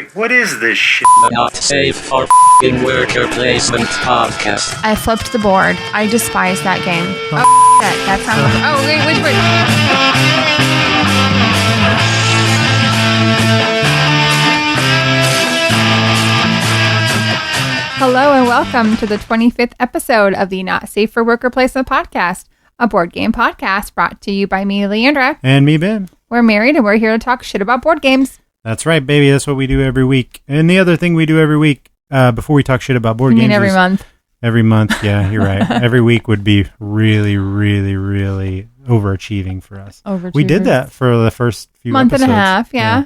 Wait, what is this shit? Not safe for f***ing worker placement podcast. I flipped the board. I despise that game. Oh, that sounds like... Oh, wait. Hello and welcome to the 25th episode of the Not Safe for Worker Placement podcast, a board game podcast brought to you by me, Leandra. And me, Ben. We're married and we're here to talk shit about board games. That's right, baby. That's what we do every week. And the other thing we do every week, before we talk shit about board games, every month. Every month, yeah, you're right. Every week would be really, really, really overachieving for us. We did that for the first few month episodes. And a half, yeah.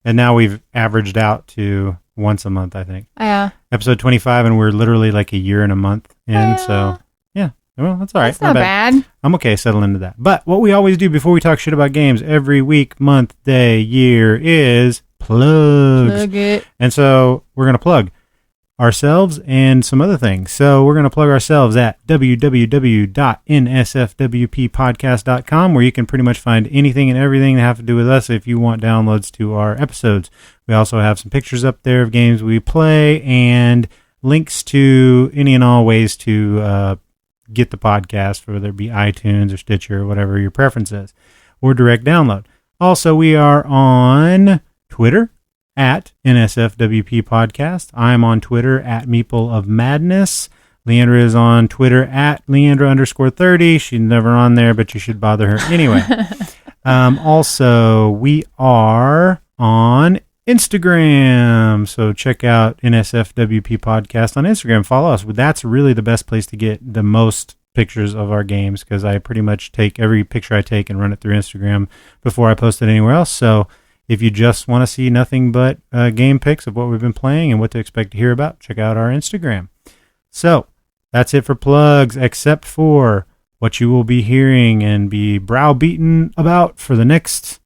And now we've averaged out to once a month, I think. Yeah. Episode 25, and we're literally like a year and a month in, so yeah. Well, that's all right. That's not bad. I'm okay, settle into that. But what we always do before we talk shit about games every week, month, day, year is plugs. Plug it. And so we're going to plug ourselves and some other things. So we're going to plug ourselves at www.nsfwppodcast.com, where you can pretty much find anything and everything that have to do with us if you want downloads to our episodes. We also have some pictures up there of games we play and links to any and all ways to get the podcast, whether it be iTunes or Stitcher or whatever your preference is, or direct download. Also, we are on Twitter at NSFWP Podcast. I'm on Twitter at Meeple of Madness. Leandra is on Twitter at Leandra_30. She's never on there, but you should bother her anyway. Also, we are on Instagram. So check out NSFWP Podcast on Instagram. Follow us. That's really the best place to get the most pictures of our games, because I pretty much take every picture I take and run it through Instagram before I post it anywhere else. So if you just want to see nothing but game pics of what we've been playing and what to expect to hear about, check out our Instagram. So that's it for plugs, except for what you will be hearing and be browbeaten about for the next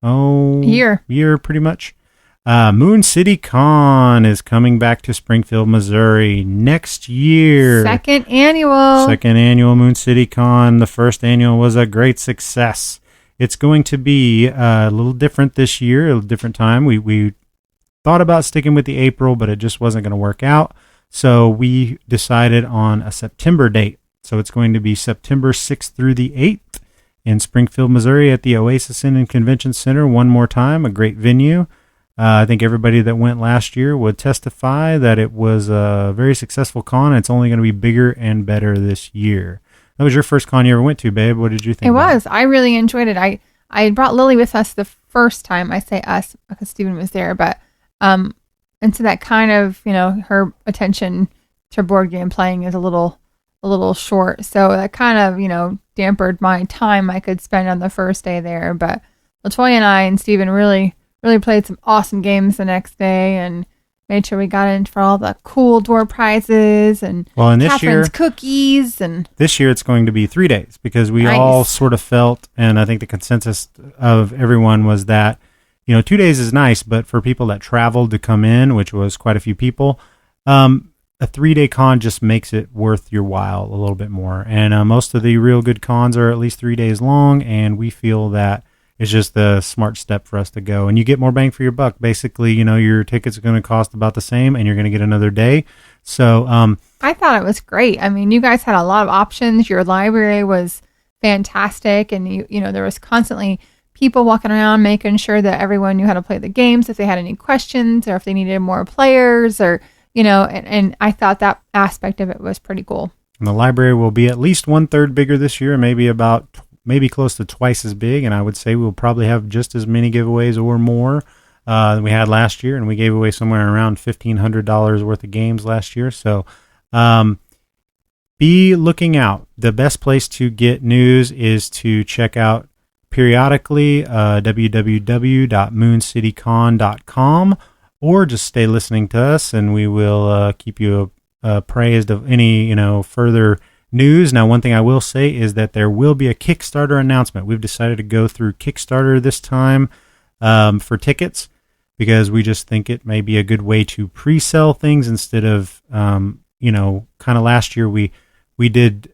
year pretty much. Moon City Con is coming back to Springfield, Missouri next year. Second annual Moon City Con. The first annual was a great success. It's going to be a little different this year, a different time. We thought about sticking with the April, but it just wasn't going to work out. So we decided on a September date. So it's going to be September 6th through the 8th in Springfield, Missouri at the Oasis Inn and Convention Center. One more time, a great venue. I think everybody that went last year would testify that it was a very successful con. It's only going to be bigger and better this year. That was your first con you ever went to, babe. What did you think? It was. I really enjoyed it. I brought Lily with us the first time. I say us because Stephen was there, but and so that kind of, her attention to board game playing is a little short. So that kind of, dampered my time I could spend on the first day there. But LaToya and I and Stephen really played some awesome games the next day and made sure we got in for all the cool door prizes and Catherine's cookies. And this year it's going to be 3 days, because we all sort of felt, and I think the consensus of everyone was that, 2 days is nice, but for people that traveled to come in, which was quite a few people, a 3-day con just makes it worth your while a little bit more. And most of the real good cons are at least 3 days long, and we feel that it's just the smart step for us to go. And you get more bang for your buck. Basically, your tickets are going to cost about the same, and you're going to get another day. So I thought it was great. I mean, you guys had a lot of options. Your library was fantastic. And, there was constantly people walking around making sure that everyone knew how to play the games, if they had any questions or if they needed more players or, and I thought that aspect of it was pretty cool. And the library will be at least 1/3 bigger this year, maybe close to twice as big, and I would say we'll probably have just as many giveaways or more than we had last year, and we gave away somewhere around $1,500 worth of games last year. So be looking out. The best place to get news is to check out periodically www.mooncitycon.com, or just stay listening to us, and we will keep you appraised of any further news. Now, one thing I will say is that there will be a Kickstarter announcement. We've decided to go through Kickstarter this time for tickets, because we just think it may be a good way to pre-sell things instead of, kind of last year we did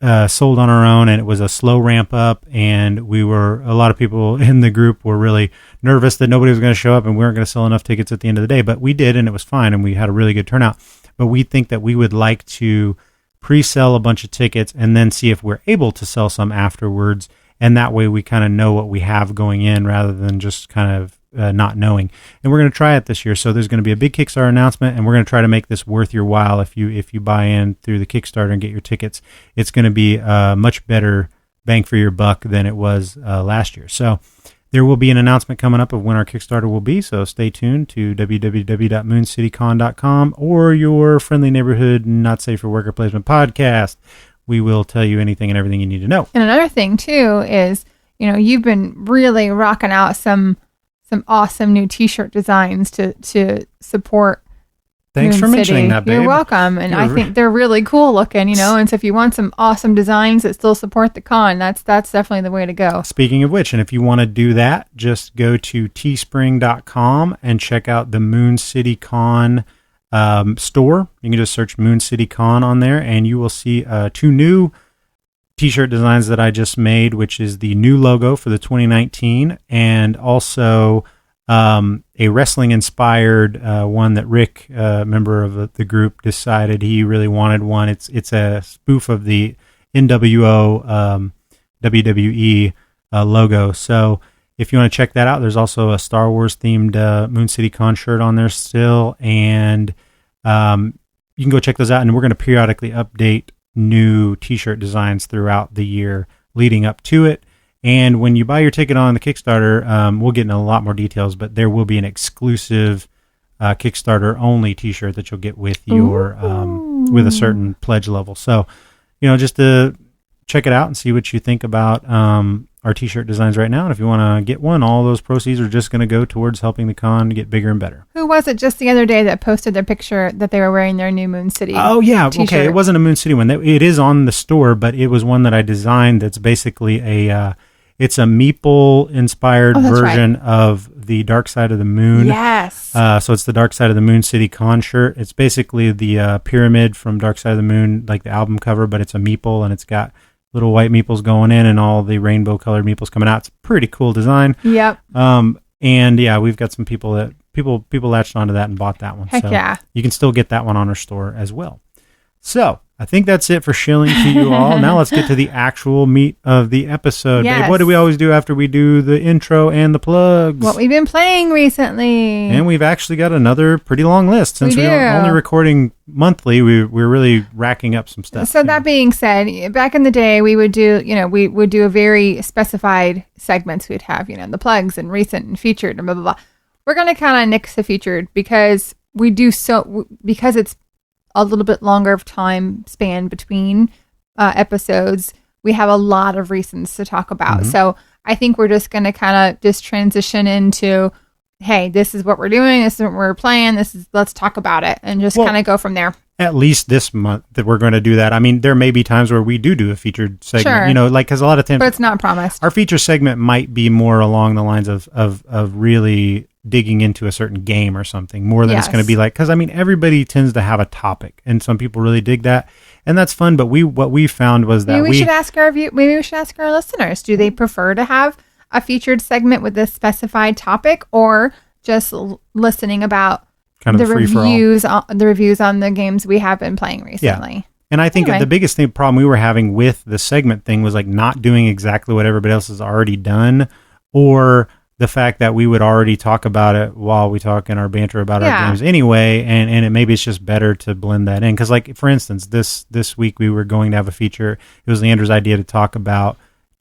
sold on our own, and it was a slow ramp up, and a lot of people in the group were really nervous that nobody was going to show up and we weren't going to sell enough tickets at the end of the day, but we did, and it was fine, and we had a really good turnout. But we think that we would like to pre-sell a bunch of tickets and then see if we're able to sell some afterwards, and that way we kind of know what we have going in rather than just kind of not knowing. And we're going to try it this year. So there's going to be a big Kickstarter announcement, and we're going to try to make this worth your while. If you buy in through the Kickstarter and get your tickets, it's going to be a much better bang for your buck than it was last year. So there will be an announcement coming up of when our Kickstarter will be. So stay tuned to www.mooncitycon.com or your friendly neighborhood not safe for worker placement podcast. We will tell you anything and everything you need to know. And another thing too is, you've been really rocking out some awesome new T-shirt designs to support. Thanks Moon for mentioning City. that, babe. You're welcome. And I think they're really cool looking, and so if you want some awesome designs that still support the con, that's definitely the way to go. Speaking of which, and if you want to do that, just go to teespring.com and check out the Moon City Con store. You can just search Moon City Con on there, and you will see 2 new T-shirt designs that I just made, which is the new logo for the 2019, and also a wrestling-inspired one that Rick, a member of the group, decided he really wanted one. It's a spoof of the NWO WWE logo. So if you want to check that out, there's also a Star Wars-themed Moon City Con shirt on there still, and you can go check those out, and we're going to periodically update new T-shirt designs throughout the year leading up to it. And when you buy your ticket on the Kickstarter, we'll get into a lot more details, but there will be an exclusive Kickstarter only T-shirt that you'll get with your with a certain pledge level. So, just to check it out and see what you think about our T-shirt designs right now. And if you want to get one, all those proceeds are just going to go towards helping the con get bigger and better. Who was it just the other day that posted their picture that they were wearing their new Moon City T-shirt? Okay. It wasn't a Moon City one. It is on the store, but it was one that I designed that's basically it's a meeple-inspired version of the Dark Side of the Moon. Yes. So it's the Dark Side of the Moon City Con shirt. It's basically the pyramid from Dark Side of the Moon, like the album cover, but it's a meeple, and it's got little white meeples going in and all the rainbow-colored meeples coming out. It's a pretty cool design. Yep. And yeah, we've got some people latched onto that and bought that one. Heck so yeah. You can still get that one on our store as well. So I think that's it for shilling to you all. Now let's get to the actual meat of the episode. Yes. Babe, what do we always do after we do the intro and the plugs? What we've been playing recently. And we've actually got another pretty long list. Since we're only recording monthly, we're really racking up some stuff. So that being said, back in the day, we would do, we would do a very specified segments. We'd have, the plugs and recent and featured and blah, blah, blah. We're going to kind of nix the featured because because it's a little bit longer of time span between episodes. We have a lot of reasons to talk about. Mm-hmm. So I think we're just going to kind of just transition into, hey, this is what we're doing. This is what we're playing. Let's talk about it and just kind of go from there. At least this month that we're going to do that. I mean, there may be times where we do a featured segment, sure. Because a lot of times, but it's not promised. Our feature segment might be more along the lines of really digging into a certain game or something more than it's going to be like, because everybody tends to have a topic and some people really dig that and that's fun. But what we found was that maybe we should ask our listeners, do they prefer to have a featured segment with a specified topic or just listening about kind of the reviews on the games we have been playing recently? Yeah. And I think the biggest problem we were having with the segment thing was like not doing exactly what everybody else has already done, or the fact that we would already talk about it while we talk in our banter about our games anyway, and maybe it's just better to blend that in. Because, like, for instance, this week we were going to have a feature. It was Leander's idea to talk about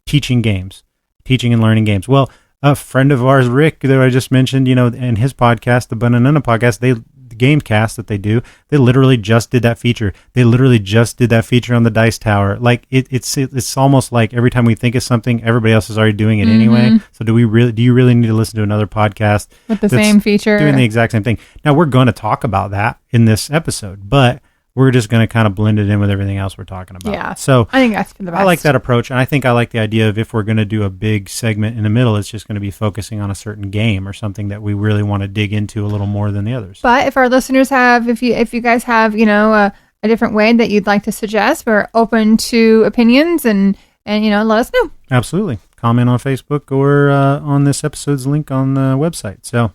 teaching and learning games. Well, a friend of ours, Rick, that I just mentioned, in his podcast, the Banana Podcast, the Gamecast that they do, they literally just did that feature. They literally just did that feature on the Dice Tower. Like it's almost like every time we think of something, everybody else is already doing it anyway. So do you really need to listen to another podcast with the same feature doing the exact same thing? Now we're going to talk about that in this episode, but we're just going to kind of blend it in with everything else we're talking about. Yeah. So I think that's for the best. I like that approach, and I think I like the idea of if we're going to do a big segment in the middle, it's just going to be focusing on a certain game or something that we really want to dig into a little more than the others. But if our listeners have, if you guys have, a different way that you'd like to suggest, we're open to opinions and let us know. Absolutely. Comment on Facebook or on this episode's link on the website. So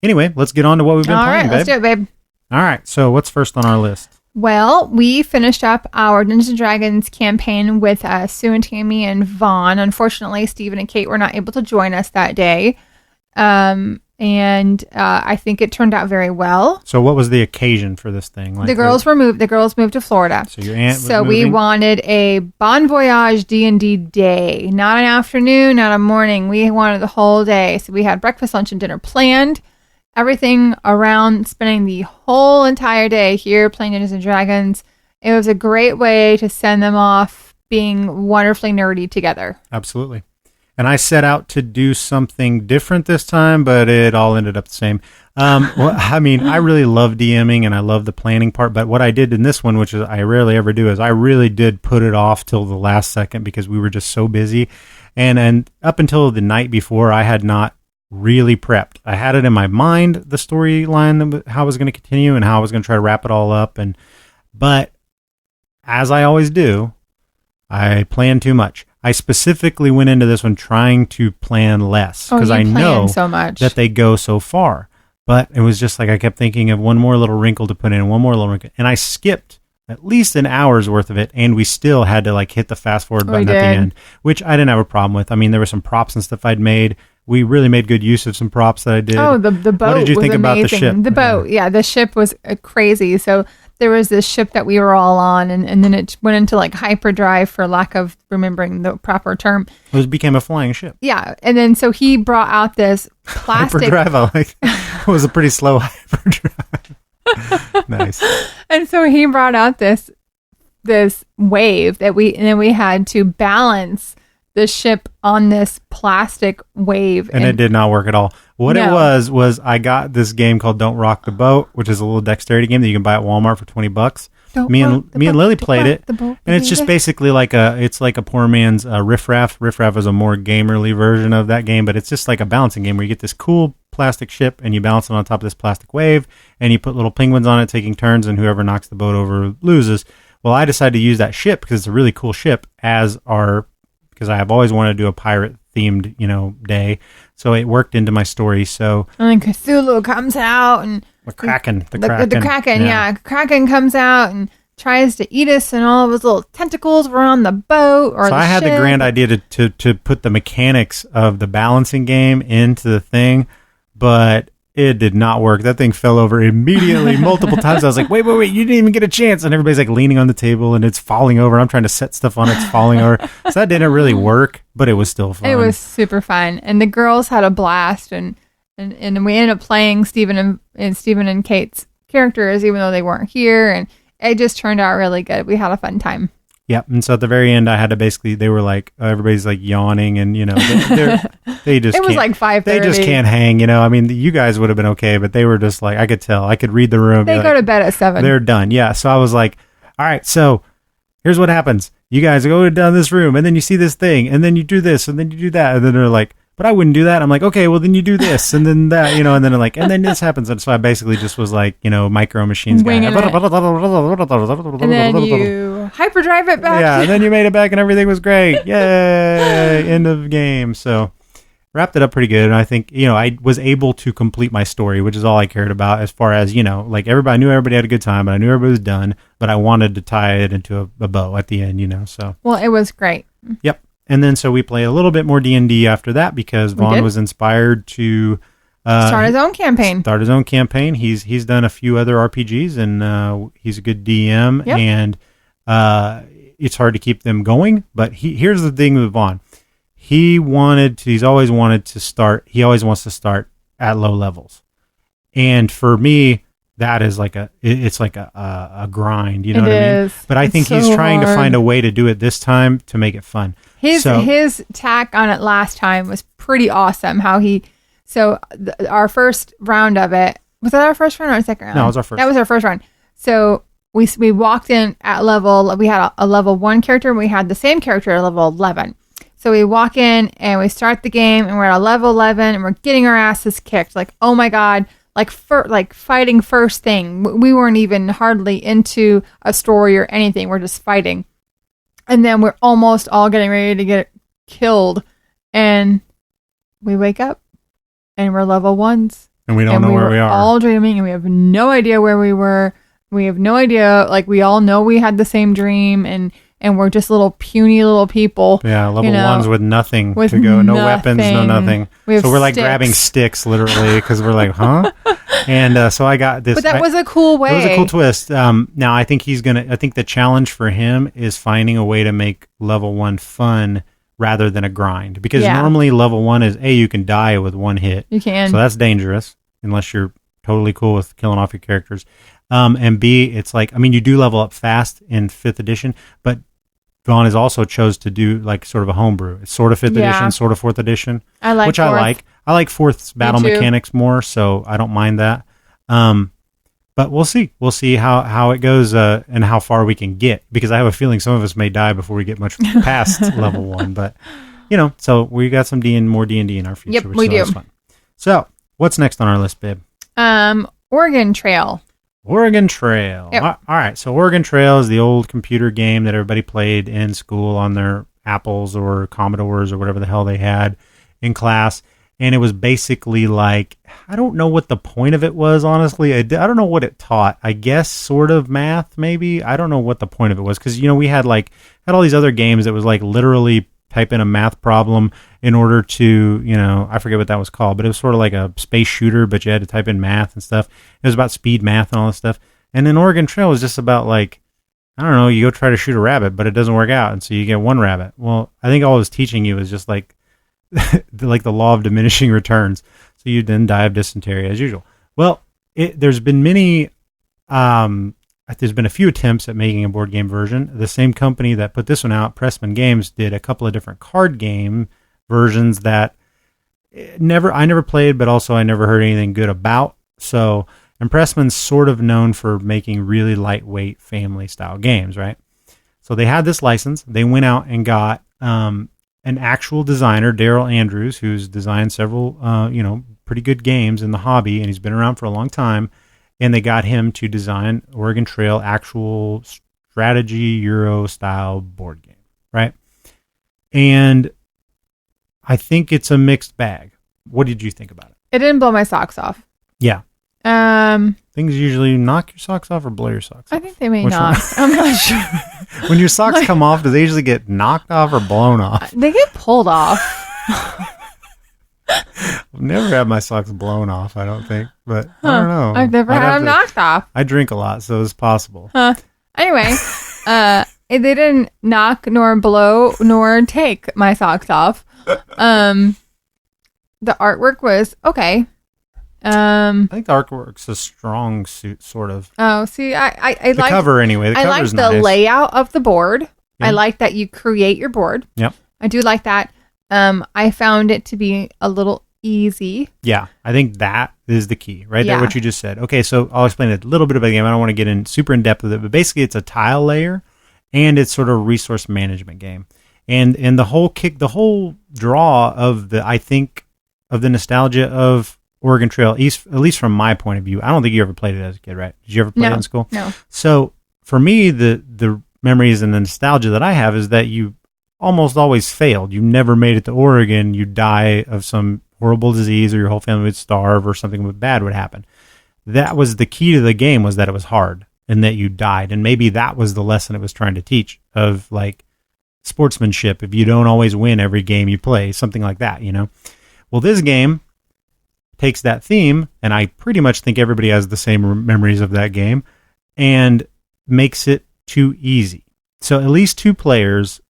anyway, let's get on to what we've been playing, babe. Let's do it, babe. All right. So what's first on our list? Well, we finished up our Dungeons & Dragons campaign with Sue and Tammy and Vaughn. Unfortunately, Stephen and Kate were not able to join us that day. And I think it turned out very well. So what was the occasion for this thing? Like the girls moved to Florida. So your aunt was So we moving? wanted a Bon Voyage D&D day. Not an afternoon, not a morning. We wanted the whole day. So we had breakfast, lunch, and dinner planned. Everything around spending the whole entire day here playing Dungeons & Dragons. It was a great way to send them off being wonderfully nerdy together. Absolutely. And I set out to do something different this time, but it all ended up the same. Well, I mean, I really love DMing and I love the planning part, but what I did in this one, which is I rarely ever do, is I really did put it off till the last second because we were just so busy. And up until the night before, I had not really prepped. I had it in my mind, the storyline, how I was going to continue and how I was going to try to wrap it all up. But as I always do, I plan too much. I specifically went into this one trying to plan less because I know so much that they go so far. But it was just like I kept thinking of one more little wrinkle to put in, one more little wrinkle. And I skipped at least an hour's worth of it, and we still had to hit the fast forward button at the end, which I didn't have a problem with. I mean, there were some props and stuff I'd made. We really made good use of some props that I did. Oh, the boat. What did you think about the ship? The boat, yeah, the ship was crazy. So there was this ship that we were all on, and then it went into hyperdrive for lack of remembering the proper term. It became a flying ship. Yeah, and then so he brought out this plastic hyperdrive. It was a pretty slow hyperdrive. Nice. And so he brought out this wave that we had to balance the ship on this plastic wave. And it did not work at all. What it was I got this game called Don't Rock the Boat, which is a little dexterity game that you can buy at Walmart for $20. Me and Lily played it, and it's just basically it's like a poor man's Riff Raff. Riff Raff is a more gamerly version of that game, but it's just like a balancing game where you get this cool plastic ship and you balance it on top of this plastic wave, and you put little penguins on it taking turns, and whoever knocks the boat over loses. Well, I decided to use that ship because it's a really cool ship because I have always wanted to do a pirate themed, day. So it worked into my story. So and then Cthulhu comes out and the Kraken, Kraken comes out and tries to eat us, and all of his little tentacles were on the boat or so I had the grand idea to put the mechanics of the balancing game into the thing, but it did not work. That thing fell over immediately multiple times. I was like, wait, you didn't even get a chance. And everybody's leaning on the table and it's falling over. I'm trying to set stuff on it. It's falling over. So that didn't really work, but it was still fun. It was super fun. And the girls had a blast. And we ended up playing Stephen and Kate's characters, even though they weren't here. And it just turned out really good. We had a fun time. Yep. And so at the very end, I had to they were everybody's yawning and, they just it was 5:30. They just can't hang, I mean, you guys would have been okay, but they were just I could tell. I could read the room. They go to bed at 7. They're done. Yeah. So I was like, all right, so here's what happens. You guys go down this room and then you see this thing and then you do this and then you do that. And then they're like, but I wouldn't do that. I'm like, okay, well then you do this and then that, and then they're and then this happens. And so I basically just was micro machines guy. And then you hyperdrive it back. Yeah, and then you made it back and everything was great. Yay! End of game. So wrapped it up pretty good. And I think, I was able to complete my story, which is all I cared about as far as, everybody, I knew everybody had a good time, but I knew everybody was done, but I wanted to tie it into a bow at the end, so. Well, it was great. Yep. And then so we played a little bit more D&D after that because Vaughn was inspired to start his own campaign. He's done a few other RPGs and he's a good DM. Yep. And it's hard to keep them going. But here's the thing with Vaughn. He always wants to start at low levels. And for me, that is it's like a grind, you know what I mean? But I think he's trying to find a way to do it this time to make it fun. His tack on it last time was pretty awesome. Our first round of it, was that our first round or second round? No, it was our first. That was our first round. So we walked in at level, we had a level 1 character and we had the same character at level 11. So we walk in and we start the game and we're at a level 11 and we're getting our asses kicked. Oh my God, like fighting first thing. We weren't even hardly into a story or anything. We're just fighting. And then we're almost all getting ready to get killed. And we wake up and we're level 1s. And we don't know where we are. All dreaming and we have no idea where we were. We have no idea. Like, we all know we had the same dream and we're just little puny little people. Yeah, level 1s with nothing to go. No weapons, no nothing. So we're like grabbing sticks, literally, because we're like, huh? And so I got this. But that was a cool way. It was a cool twist. Now, I think I think the challenge for him is finding a way to make level 1 fun rather than a grind. Because normally level 1 is, A, you can die with one hit. You can. So that's dangerous, unless you're totally cool with killing off your characters. And B, it's like, I mean, you do level up fast in 5th edition, but Vaughn has also chose to do like sort of a homebrew. It's sort of 5th edition, sort of 4th edition. I like which 4th. I like. I like 4th's battle mechanics more, so I don't mind that. But we'll see. We'll see how it goes and how far we can get, because I have a feeling some of us may die before we get much past level 1. But, so we got some more D&D in our future. Yep, which we is do. always fun. So what's next on our list, babe? Oregon Trail. Oregon Trail. Yep. All right. So Oregon Trail is the old computer game that everybody played in school on their Apples or Commodores or whatever the hell they had in class. And it was basically like, I don't know what the point of it was, honestly. I don't know what it taught. I guess sort of math, maybe. I don't know what the point of it was. Because, we had all these other games that was like literally type in a math problem in order to, I forget what that was called, but it was sort of like a space shooter, but you had to type in math and stuff. It was about speed math and all this stuff. And then Oregon Trail was just about like, I don't know, you go try to shoot a rabbit, but it doesn't work out. And so you get one rabbit. Well, I think all it was teaching you was just like, like the law of diminishing returns. So you then die of dysentery as usual. Well, there's been a few attempts at making a board game version. The same company that put this one out, Pressman Games, did a couple of different card game versions that I never played, but also I never heard anything good about. So, and Pressman's sort of known for making really lightweight family style games, right? So they had this license. They went out and got an actual designer, Daryl Andrews, who's designed several pretty good games in the hobby, and he's been around for a long time. And they got him to design Oregon Trail actual strategy Euro style board game, right? And I think it's a mixed bag. What did you think about it? It didn't blow my socks off. Yeah. Things usually knock your socks off or blow your socks off. I think they may knock. I'm not sure. When your socks come off, do they usually get knocked off or blown off? They get pulled off. I've never had my socks blown off, I don't think. But I don't know. I've never had them knocked off. I drink a lot, so it's possible. Anyway, they didn't knock nor blow nor take my socks off. The artwork was okay. I think the artwork's a strong suit, sort of. Oh, see, I the like cover anyway. The I like cover's the nice. layout of the board. Yeah. I like that you create your board. Yep. I do like that. I found it to be a little easy. Yeah, I think that is the key, right? Yeah. There, what you just said. Okay, so I'll explain a little bit about the game. I don't want to get super in depth with it, but basically it's a tile layer, and it's sort of a resource management game. And the whole draw of the nostalgia of Oregon Trail, at least from my point of view. I don't think you ever played it as a kid, right? Did you ever play it in school? No. So for me, the memories and the nostalgia that I have is that you almost always failed. You never made it to Oregon. You die of some horrible disease, or your whole family would starve, or something bad would happen. That was the key to the game, was that it was hard and that you died. And maybe that was the lesson it was trying to teach, of like sportsmanship. If you don't always win every game you play, something like that, Well, this game takes that theme, and I pretty much think everybody has the same memories of that game, and makes it too easy. So at least 2 players.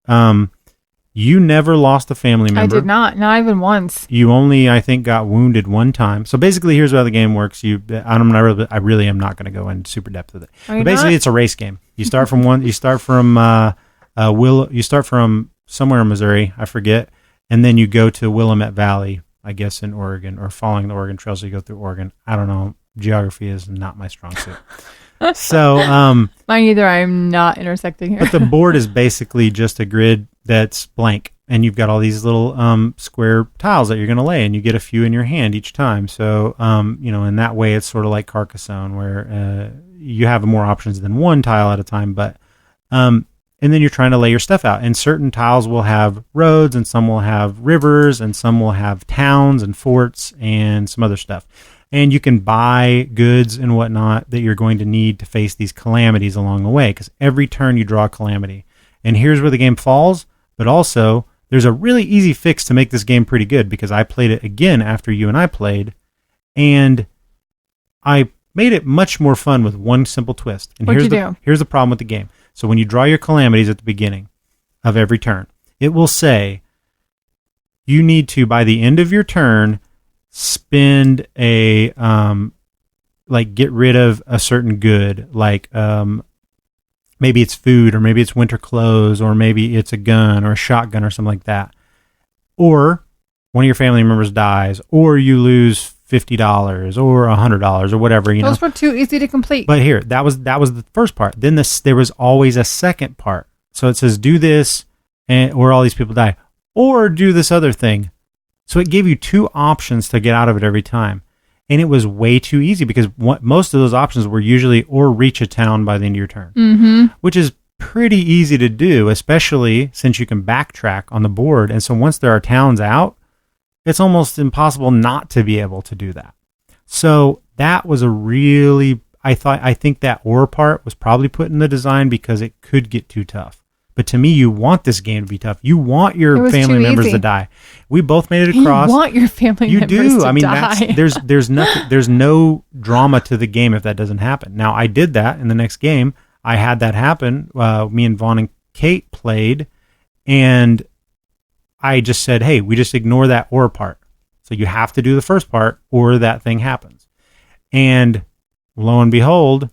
You never lost a family member. I did not even once. You only, I think, got wounded one time. So basically, here's how the game works. I really am not going to go into super depth with it. But basically, it's a race game. You start from You start from somewhere in Missouri, I forget, and then you go to Willamette Valley, I guess, in Oregon, or following the Oregon Trail. So you go through Oregon. I don't know. Geography is not my strong suit. So, mine either. I'm not intersecting here. But the board is basically just a grid that's blank. and you've got all these little square tiles that you're going to lay, and you get a few in your hand each time. So, in that way, it's sort of like Carcassonne, where you have more options than one tile at a time. But and then you're trying to lay your stuff out. And certain tiles will have roads, and some will have rivers, and some will have towns and forts and some other stuff. And you can buy goods and whatnot that you're going to need to face these calamities along the way, because every turn you draw a calamity. And here's where the game falls, but also there's a really easy fix to make this game pretty good, because I played it again after you and I played, and I made it much more fun with one simple twist. And here's the problem with the game. So when you draw your calamities at the beginning of every turn, it will say you need to, by the end of your turn, spend a get rid of a certain good, like maybe it's food, or maybe it's winter clothes, or maybe it's a gun or a shotgun or something like that. Or one of your family members dies, or you lose $50 or $100 or whatever. Those were too easy to complete. But here, that was the first part. Then there was always a second part. So it says do this, or all these people die, or do this other thing. So it gave you two options to get out of it every time. And it was way too easy, because most of those options were usually or reach a town by the end of your turn, which is pretty easy to do, especially since you can backtrack on the board. And so once there are towns out, it's almost impossible not to be able to do that. So that was I think that or part was probably put in the design because it could get too tough. But to me, you want this game to be tough. You want your family members to die. We both made it across. You want your family members to die. You do. I mean, there's nothing. There's no drama to the game if that doesn't happen. Now, I did that in the next game. I had that happen. Me and Vaughn and Kate played, and I just said, "Hey, we just ignore that or part. So you have to do the first part, or that thing happens." And lo and behold,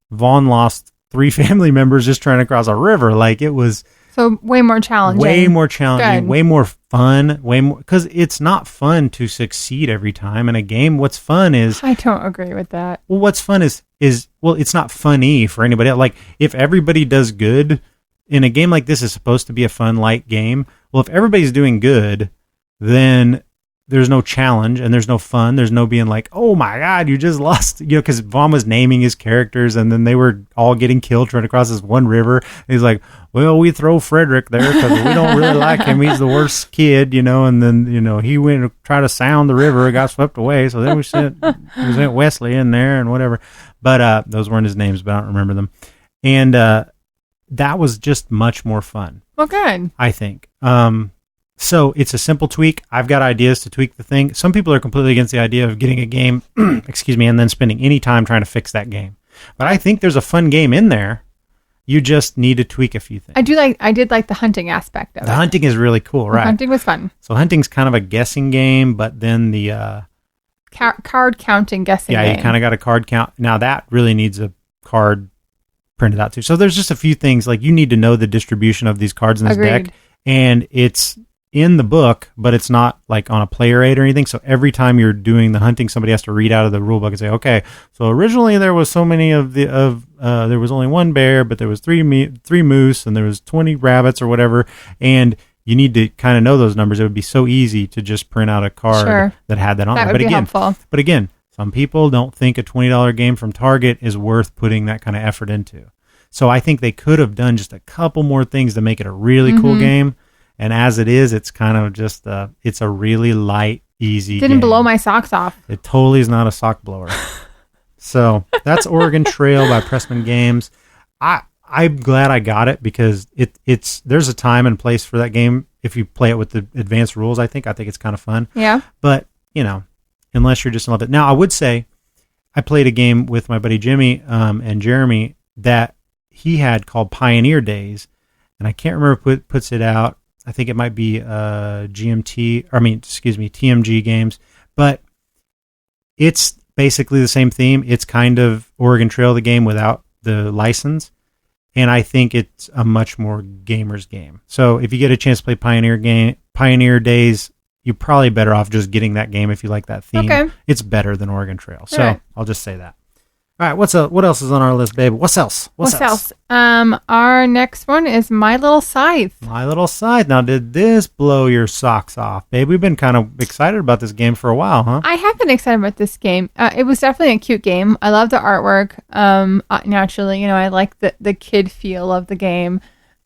Vaughn lost 3 family members just trying to cross a river. Like, it was so way more challenging. Good. Way more fun, because it's not fun to succeed every time in a game. What's fun is, I don't agree with that. Well, what's fun is it's not funny for anybody else. Like, if everybody does good in a game like this, is supposed to be a fun, light game. Well, if everybody's doing good, then there's no challenge and there's no fun. There's no being like, oh my God, you just lost, because Vaughn was naming his characters, and then they were all getting killed trying to cross this one river. And he's like, well, we throw Frederick there because we don't really like him. He's the worst kid, and then, he went to try to sound the river, got swept away. So then we sent Wesley in there and whatever. But those weren't his names, but I don't remember them. And that was just much more fun. Well, good. I think. So it's a simple tweak. I've got ideas to tweak the thing. Some people are completely against the idea of getting a game, and then spending any time trying to fix that game. But I think there's a fun game in there. You just need to tweak a few things. I did like the hunting aspect of it. The hunting is really cool, right? The hunting was fun. So hunting's kind of a guessing game, but then the card counting guessing game. Yeah, you kind of got a card count. Now that really needs a card printed out too. So there's just a few things, like you need to know the distribution of these cards in this deck, and it's in the book, but it's not like on a player aid or anything. So every time you're doing the hunting, somebody has to read out of the rule book and say, okay, so originally there was so many there was only 1 bear, but there was 3 moose, and there was 20 rabbits or whatever. And you need to kind of know those numbers. It would be so easy to just print out a card that had that on there. Would be helpful. But again, some people don't think a $20 game from Target is worth putting that kind of effort into. So I think they could have done just a couple more things to make it a really cool game. And as it is, it's kind of just it's a really light, easy Didn't blow my socks off. It totally is not a sock blower. So that's Oregon Trail by Pressman Games. I'm glad I got it, because there's a time and place for that game if you play it with the advanced rules. I think it's kind of fun. Yeah. But, unless you're just in love with it. Now, I would say I played a game with my buddy Jimmy and Jeremy that he had called Pioneer Days, and I can't remember who puts it out. I think it might be TMG Games, but it's basically the same theme. It's kind of Oregon Trail, the game, without the license, and I think it's a much more gamers game. So if you get a chance to play Pioneer Days, you're probably better off just getting that game if you like that theme. Okay. It's better than Oregon Trail. So I'll just say that. All right, what's up? What else is on our list, babe? What's else? What else? Our next one is My Little Scythe. My Little Scythe. Now, did this blow your socks off, babe? We've been kind of excited about this game for a while, huh? I have been excited about this game. It was definitely a cute game. I love the artwork. Naturally, I like the kid feel of the game.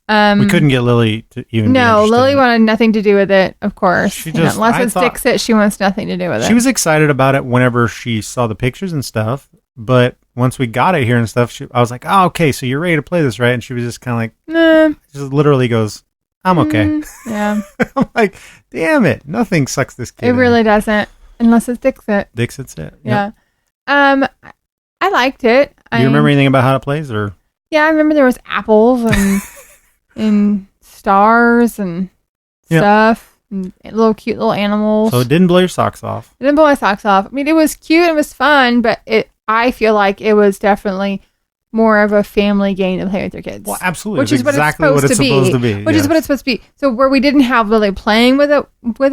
We couldn't get Lily to even. No, Lily wanted nothing to do with it. Of course, she just, unless it sticks it, she wants nothing to do with it. She was excited about it whenever she saw the pictures and stuff, but once we got it here and stuff, I was like, "Oh, okay, so you're ready to play this, right?" And she was just kind of like, "Nah." Just literally goes, "I'm okay." Yeah. I'm like, "Damn it, nothing sucks this kid." It really doesn't, unless it sticks it. Dixit's it. Yeah. Yep. I liked it. Do you remember anything about how it plays, or? Yeah, I remember there was apples and stars and stuff, and little cute little animals. So it didn't blow your socks off. It didn't blow my socks off. I mean, it was cute. It was fun, but I feel like it was definitely more of a family game to play with your kids. Well, absolutely. Which is exactly what it's supposed to be. Which is what it's supposed to be. So where we didn't have Lily playing with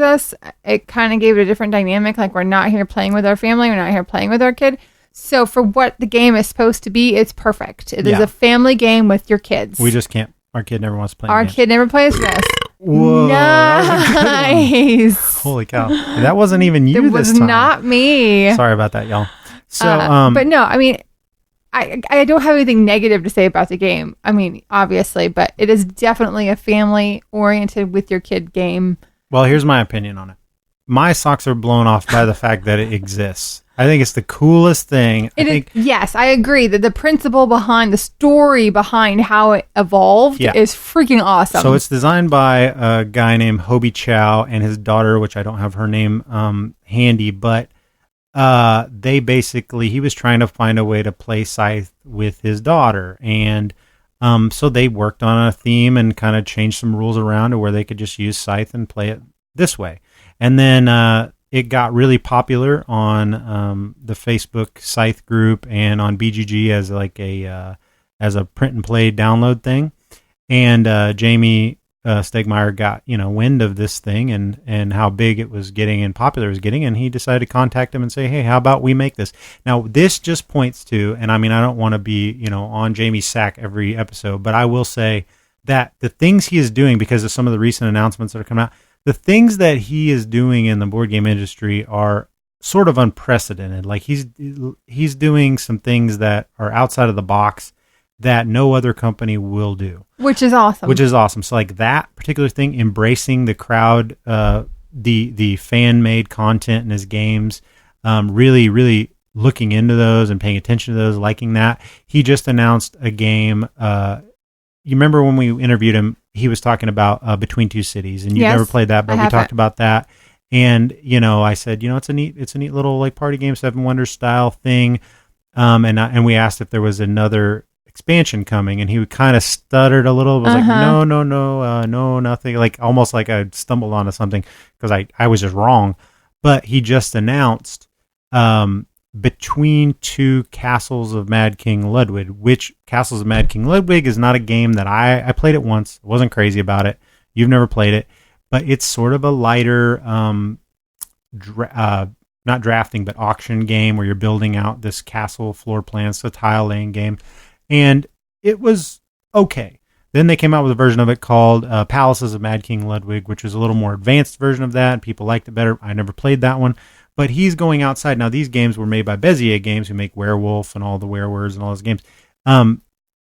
us, it kind of gave it a different dynamic. Like, we're not here playing with our family. We're not here playing with our kid. So for what the game is supposed to be, it's perfect. It is a family game with your kids. We just can't. Our kid never wants to play. Our kid never plays with us. Whoa! Nice. Holy cow! That wasn't even you this time. It was not me. Sorry about that, y'all. So, but no, I mean, I don't have anything negative to say about the game. I mean, obviously, but it is definitely a family-oriented with your kid game. Well, here's my opinion on it. My socks are blown off by the fact that it exists. I think it's the coolest thing. Yes, I agree that the principle behind the story behind how it evolved is freaking awesome. So it's designed by a guy named Hobie Chow and his daughter, which I don't have her name handy, but he was trying to find a way to play Scythe with his daughter. And so they worked on a theme and kind of changed some rules around to where they could just use Scythe and play it this way. And then it got really popular on the Facebook Scythe group and on BGG as like as a print and play download thing. And Jamie Stegmaier got wind of this thing and how big it was getting and popular it was getting, and he decided to contact him and say, "Hey, how about we make this?" Now this just points to, and I mean I don't want to be on Jamie's sack every episode, but I will say that the things he is doing, because of some of the recent announcements that are coming out, the things that he is doing in the board game industry are sort of unprecedented. Like he's doing some things that are outside of the box that no other company will do. Which is awesome. So like that particular thing, embracing the crowd, the fan-made content in his games, really, really looking into those and paying attention to those, liking that. He just announced a game. You remember when we interviewed him, he was talking about Between Two Cities, and you never played that, but we talked about that. And, I said, it's a neat little like party game, Seven Wonders style thing. And we asked if there was another expansion coming, and he kind of stuttered a little. Was like, no, nothing. Like almost like I stumbled onto something because I was just wrong. But he just announced Between Two Castles of Mad King Ludwig, which Castles of Mad King Ludwig is not a game that I played it once. Wasn't crazy about it. You've never played it, but it's sort of a lighter, not drafting, but auction game where you're building out this castle floor plan. It's a tile laying game. And it was okay. Then they came out with a version of it called Palaces of Mad King Ludwig, which was a little more advanced version of that. People liked it better. I never played that one. But he's going outside. Now, these games were made by Bezier Games, who make Werewolf and all the Werewords and all those games.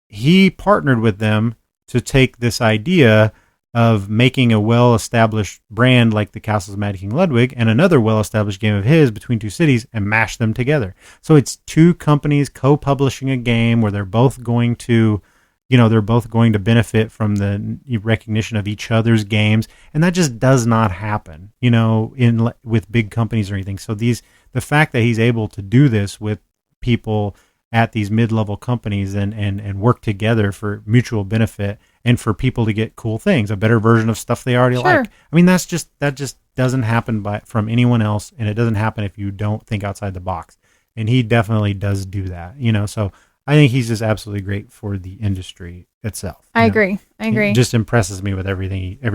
He partnered with them to take this idea of making a well-established brand like the Castles of Mad King Ludwig and another well-established game of his, Between Two Cities, and mash them together. So it's two companies co-publishing a game where they're both going to, benefit from the recognition of each other's games, and that just does not happen, with big companies or anything. So the fact that he's able to do this with people at these mid-level companies and work together for mutual benefit and for people to get cool things, a better version of stuff they already like. I mean, that just doesn't happen from anyone else, and it doesn't happen if you don't think outside the box. And he definitely does do that, So I think he's just absolutely great for the industry itself. I agree. He just impresses me with every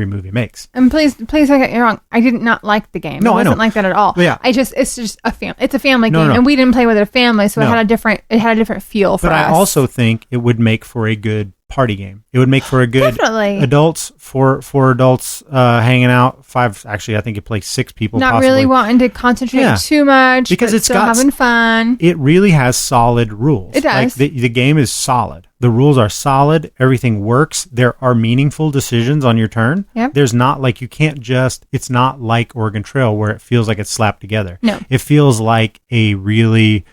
movie he makes. And please don't get me wrong. I did not like the game. No, it wasn't I know. like that at all. Yeah. It's just a family. It's a family game, No. and we didn't play with a family, so No. it had a different feel for But us. I also think it would make for a good party game. It would make for a good Definitely. adults for adults hanging out. 5. Actually, I think you play 6 people. Not possibly. really wanting to concentrate too much, because but it's still got having fun. It really has solid rules. It does. Like the game is solid. The rules are solid. Everything works. There are meaningful decisions on your turn. Yep. There's not like you can't just. It's not like Oregon Trail where it feels like it's slapped together. No. It feels like a really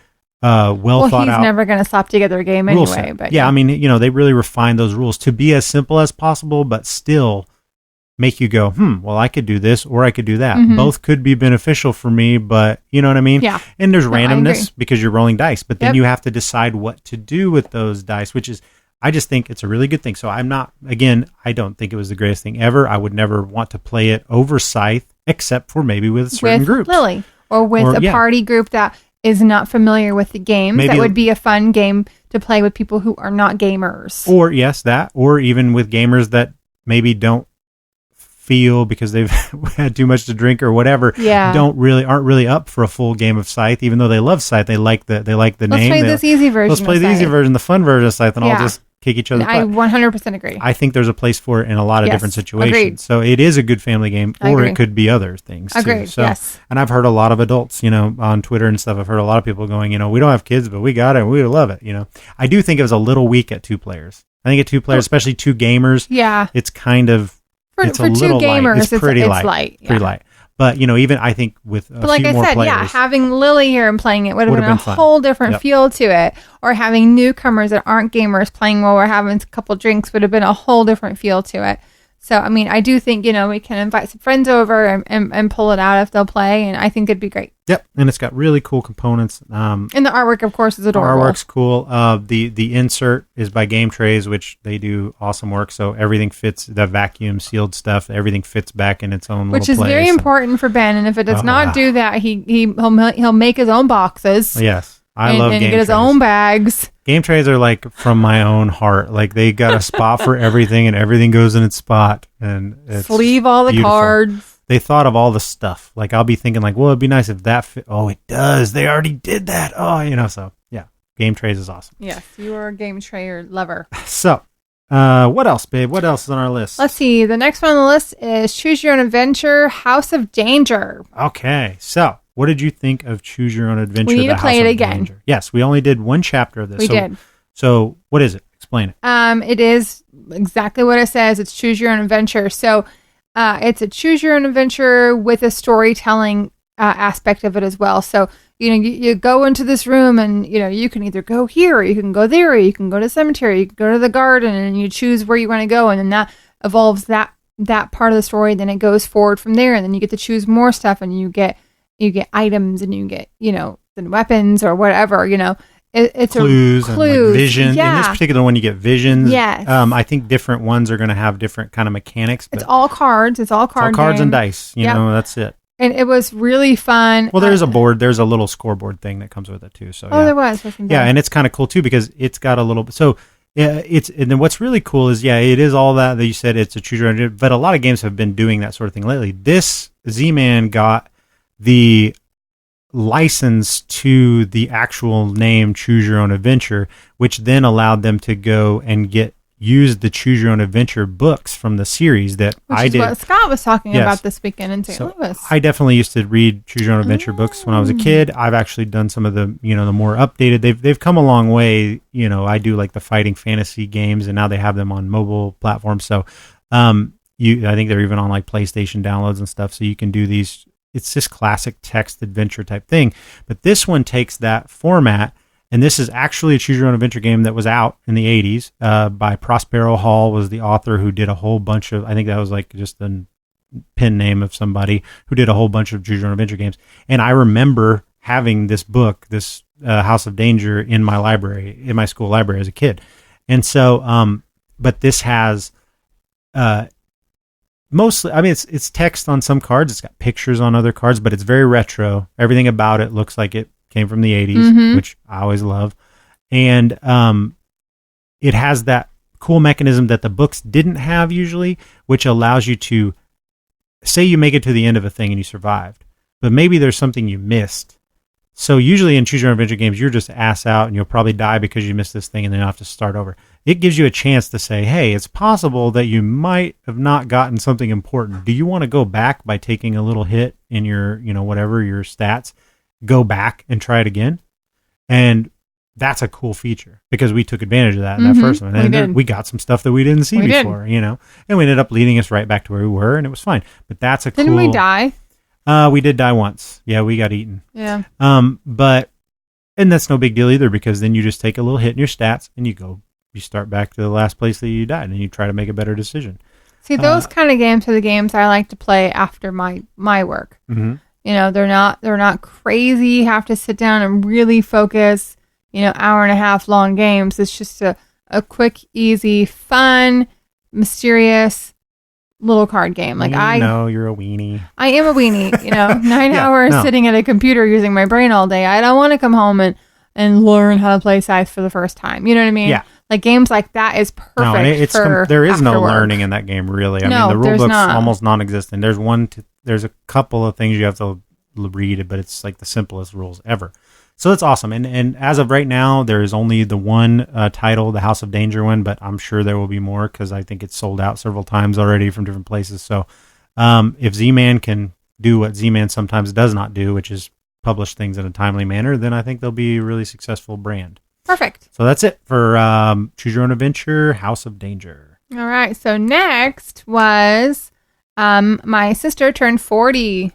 well thought out. He's never going to slap together a game rule anyway. set. But yeah, I mean, they really refined those rules to be as simple as possible, but still make you go, well, I could do this or I could do that. Mm-hmm. Both could be beneficial for me, but you know what I mean? Yeah. And there's No, I randomness agree. because you're rolling dice, but then Yep. you have to decide what to do with those dice, which is, I just think it's a really good thing. So I don't think it was the greatest thing ever. I would never want to play it over Scythe, except for maybe with certain with groups. Lily or with a party group that is not familiar with the games. Maybe that would be a fun game to play with people who are not gamers. Or or even with gamers that maybe don't feel because they've had too much to drink or whatever. Yeah. aren't really up for a full game of Scythe, even though they love Scythe. They like the name. Let's play this easy version. Let's play of the easy Scythe. version, the fun version of Scythe, and Yeah. I'll just kick each other's I butt. 100% agree. I think there's a place for it in a lot of Yes, different situations. agreed. So it is a good family game, I or agree. it could be other things too. Agreed, So, yes. and I've heard a lot of adults, on Twitter and stuff. I've heard a lot of people going, we don't have kids, but we got it. And we love it. I do think it was a little weak at 2 players. I think at 2 players, especially 2 gamers, yeah. it's kind of it's For a 2 little gamers, light. It's pretty light. light. Pretty Yeah. light. But even I think with a But like few I more said, players, having Lily here and playing it would have been a fun. whole different Yep. feel to it. Or having newcomers that aren't gamers playing while we're having a couple drinks would have been a whole different feel to it. So, I mean, I do think, we can invite some friends over and pull it out if they'll play. And I think it'd be great. Yep, and it's got really cool components. And the artwork, of course, is adorable. Artwork's cool. The insert is by Game Trays, which they do awesome work. So everything fits, the vacuum sealed stuff. Everything fits back in its own Which little is place. very important for Ben. And if it does not do that, he'll make his own boxes. Yes, I love and Game get his Trays. own bags. Game Trays are like from my own heart. Like they got a spot for everything, and everything goes in its spot. And it's Sleeve all the beautiful. cards. They thought of all the stuff. Like I'll be thinking like, well, it'd be nice if that fit. Oh, it does. They already did that. Oh, so yeah, Game Trays is awesome. Yes, you are a game trayer lover. So, what else, babe? What else is on our list? Let's see. The next one on the list is Choose Your Own Adventure, House of Danger. Okay, so what did you think of Choose Your Own Adventure? We need to play House it of again. Danger? Yes, we only did 1 chapter of this. We did. So, what is it? Explain it. It is exactly what it says. It's Choose Your Own Adventure. So it's a Choose Your Own Adventure with a storytelling aspect of it as well. So, you go into this room and, you can either go here or you can go there or you can go to the cemetery, you can go to the garden and you choose where you want to go. And then that evolves that part of the story. Then it goes forward from there and then you get to choose more stuff and you get items and you get, the weapons or whatever, It's clues a and like vision. Yeah. In this particular one, you get visions. Yes. I think different ones are going to have different kind of mechanics. But It's all cards. It's all card it's all cards game. and dice. Yep. That's it. And it was really fun. Well, there's a board. There's a little scoreboard thing that comes with it too. So there was. Wasn't there? Yeah, and it's kind of cool too because it's got a little. So yeah, and then what's really cool is it is all that you said. It's a choose your own, but a lot of games have been doing that sort of thing lately. This Z-Man got the license to the actual name Choose Your Own Adventure, which then allowed them to go and use the Choose Your Own Adventure books from the series that Which I is did. what Scott was talking Yes. about this weekend in St. So Louis. I definitely used to read Choose Your Own Adventure books when I was a kid. I've actually done some of the, the more updated. They've come a long way. I do like the fighting fantasy games, and now they have them on mobile platforms. So, I think they're even on like PlayStation downloads and stuff. So you can do these. It's this classic text adventure type thing. But this one takes that format. And this is actually a Choose Your Own Adventure game that was out in the 80s by Prospero Hall was the author who did a whole bunch of, I think that was like just the pen name of somebody who did a whole bunch of Choose Your Own Adventure games. And I remember having this book, this House of Danger in my library, in my school library as a kid. And so, but this has mostly, it's text on some cards. It's got pictures on other cards, but it's very retro. Everything about it looks like it came from the 80s, which I always love. And it has that cool mechanism that the books didn't have usually, which allows you to say you make it to the end of a thing and you survived, but maybe there's something you missed. So usually in choose your own adventure games, you're just ass out and you'll probably die because you missed this thing and then you'll have to start over. It gives you a chance to say, hey, it's possible that you might have not gotten something important. Do you want to go back by taking a little hit in your, whatever, your stats, go back and try it again? And that's a cool feature because we took advantage of that in that first one. And we got some stuff that we didn't see before, and we ended up leading us right back to where we were and it was fine. But that's a Didn't we die? We did die once. Yeah, we got eaten. Yeah. And that's no big deal either because then you just take a little hit in your stats and you start back to the last place that you died and you try to make a better decision. See, those kind of games are the games I like to play after my work. Mm-hmm. They're not crazy. You have to sit down and really focus. Hour and a half long games. It's just a quick, easy, fun, mysterious little card game. Like you're a weenie. I am a weenie. 9 hours sitting at a computer using my brain all day. I don't want to come home and learn how to play Scythe for the first time. You know what I mean? Yeah. Like games like that is perfect. There is no learning in that game really. I mean, the rule book's almost non-existent. There's a couple of things you have to read, but it's like the simplest rules ever. So that's awesome. And as of right now, there is only the one title, the House of Danger one, but I'm sure there will be more because I think it's sold out several times already from different places. So if Z-Man can do what Z-Man sometimes does not do, which is publish things in a timely manner, then I think they'll be a really successful brand. Perfect. So that's it for Choose Your Own Adventure, House of Danger. All right. So next was my sister turned 40.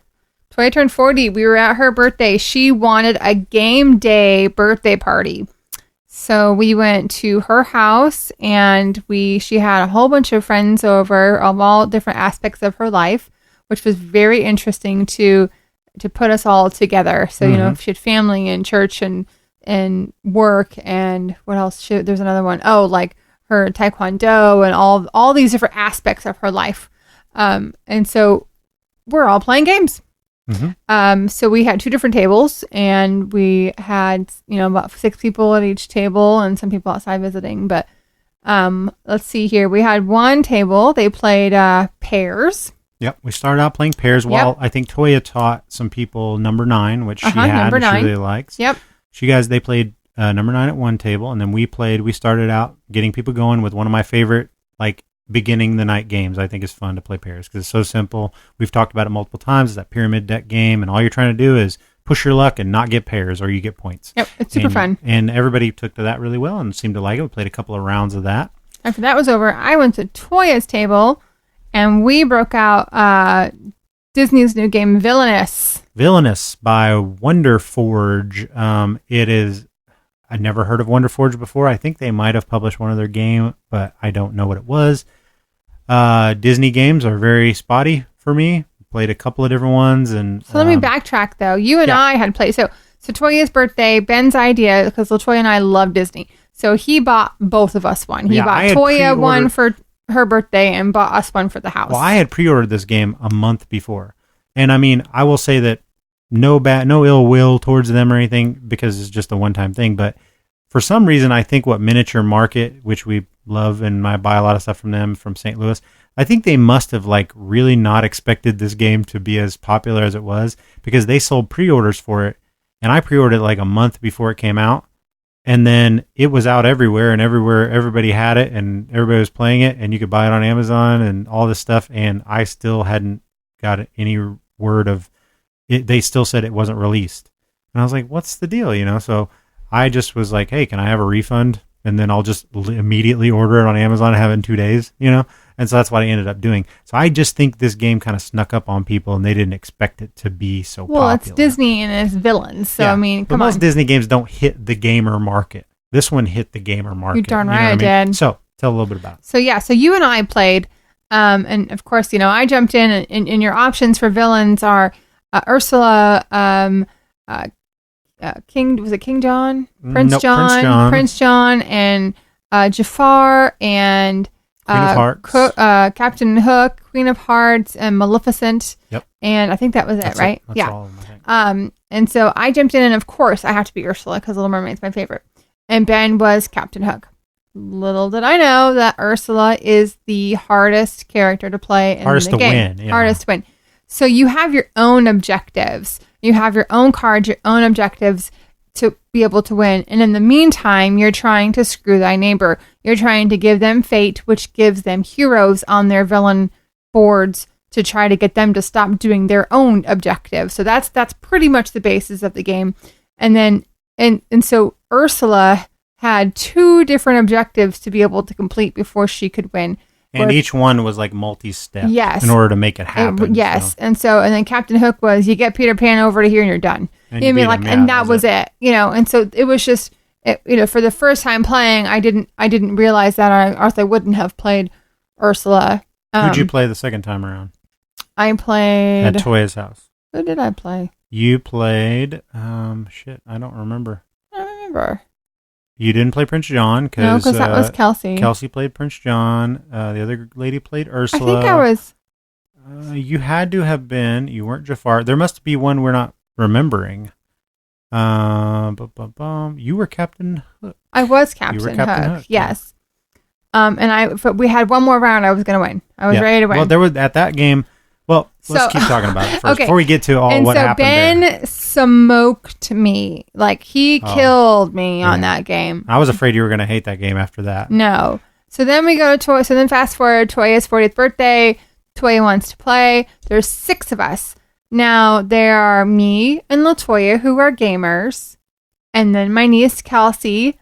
Toya turned 40. We were at her birthday. She wanted a game day birthday party. So we went to her house and she had a whole bunch of friends over of all different aspects of her life, which was very interesting to put us all together. So, she had family and church and work and what else? There's another one. Oh, like her taekwondo and all these different aspects of her life. And so we're all playing games. Mm-hmm. So we had 2 different tables and we had, about 6 people at each table and some people outside visiting. But let's see here. We had one table. They played pairs. Yep. We started out playing pairs while I think Toya taught some people number 9, which she had and she really likes. Yep. They played number 9 at one table and then we started out getting people going with one of my favorite, beginning the night games. I think is fun to play pairs because it's so simple. We've talked about it multiple times. It's that pyramid deck game and all you're trying to do is push your luck and not get pairs or you get points. Yep, it's super fun. And everybody took to that really well and seemed to like it. We played a couple of rounds of that. After that was over, I went to Toya's table and we broke out Disney's new game Villainous. Villainous by Wonder Forge. I never heard of Wonder Forge before. I think they might have published one of their game, but I don't know what it was. Disney games are very spotty for me. Played a couple of different ones. And so let me backtrack though. You and I had played. So Toya's birthday, Ben's idea, because LaToya and I love Disney. So he bought both of us one. He bought Toya one for her birthday and bought us one for the house. Well, I had pre-ordered this game a month before. And I mean, I will say that no ill will towards them or anything because it's just a one-time thing. But for some reason, I think what Miniature Market, which we love and I buy a lot of stuff from them from St. Louis, I think they must have really not expected this game to be as popular as it was because they sold pre-orders for it. And I pre-ordered it a month before it came out. And then it was out everywhere and everybody had it and everybody was playing it and you could buy it on Amazon and all this stuff. And I still hadn't got any word of it. They still said it wasn't released. And I was like, what's the deal? So I just was like, hey, can I have a refund? And then I'll just immediately order it on Amazon and have it in 2 days, And so that's what I ended up doing. So I just think this game kind of snuck up on people and they didn't expect it to be so popular. Well, it's Disney and it's villains. So, yeah. I mean, come on. Most Disney games don't hit the gamer market. This one hit the gamer market. You're darn right I did. So tell a little bit about it. So you and I played. And of course, I jumped in and your options for villains are Ursula, King John? Prince John, and Jafar, and Queen of Hearts. Captain Hook, Queen of Hearts, and Maleficent. Yep. And I think that was it, right? That's all of them, I think. And so I jumped in, and of course I have to be Ursula because Little Mermaid's my favorite. and Ben was Captain Hook. Little did I know that Ursula is the hardest character to play in hardest the game. Win, yeah. Hardest to win. So you have your own objectives. You have your own cards, your own objectives to be able to win. And in the meantime, you're trying to screw thy neighbor. You're trying to give them fate, which gives them heroes on their villain boards to try to get them to stop doing their own objectives. So that's pretty much the basis of the game. And then and so Ursula had 2 different objectives to be able to complete before she could win. And each one was like multi-step yes. in order to make it happen. Yes. So. And then Captain Hook was, you get Peter Pan over to here and you're done. And you know what I mean? And that was it. You know, and so it was just, for the first time playing, I didn't realize that, I wouldn't have played Ursula. Who'd you play the second time around? I played... At Toya's house. Who did I play? You played... I don't remember. I don't remember. You didn't play Prince John because... No, because that was Kelsey. Kelsey played Prince John. The other lady played Ursula. I think I was... you had to have been... You weren't Jafar. There must be one we're not remembering. You were Captain Hook. I was Captain Hook. Yes. But we had one more round. I was going to win. I was ready to win. Well, there was at that game... Well, let's keep talking about it first okay. before we get to what happened Ben there. smoked me. Like, he killed me on that game. I was afraid you were going to hate that game after that. No. So then we go to Toya. So then fast forward, Toya's 40th birthday. Toya wants to play. There's 6 of us. Now, there are me and LaToya, who are gamers. And then my niece, Kelsey,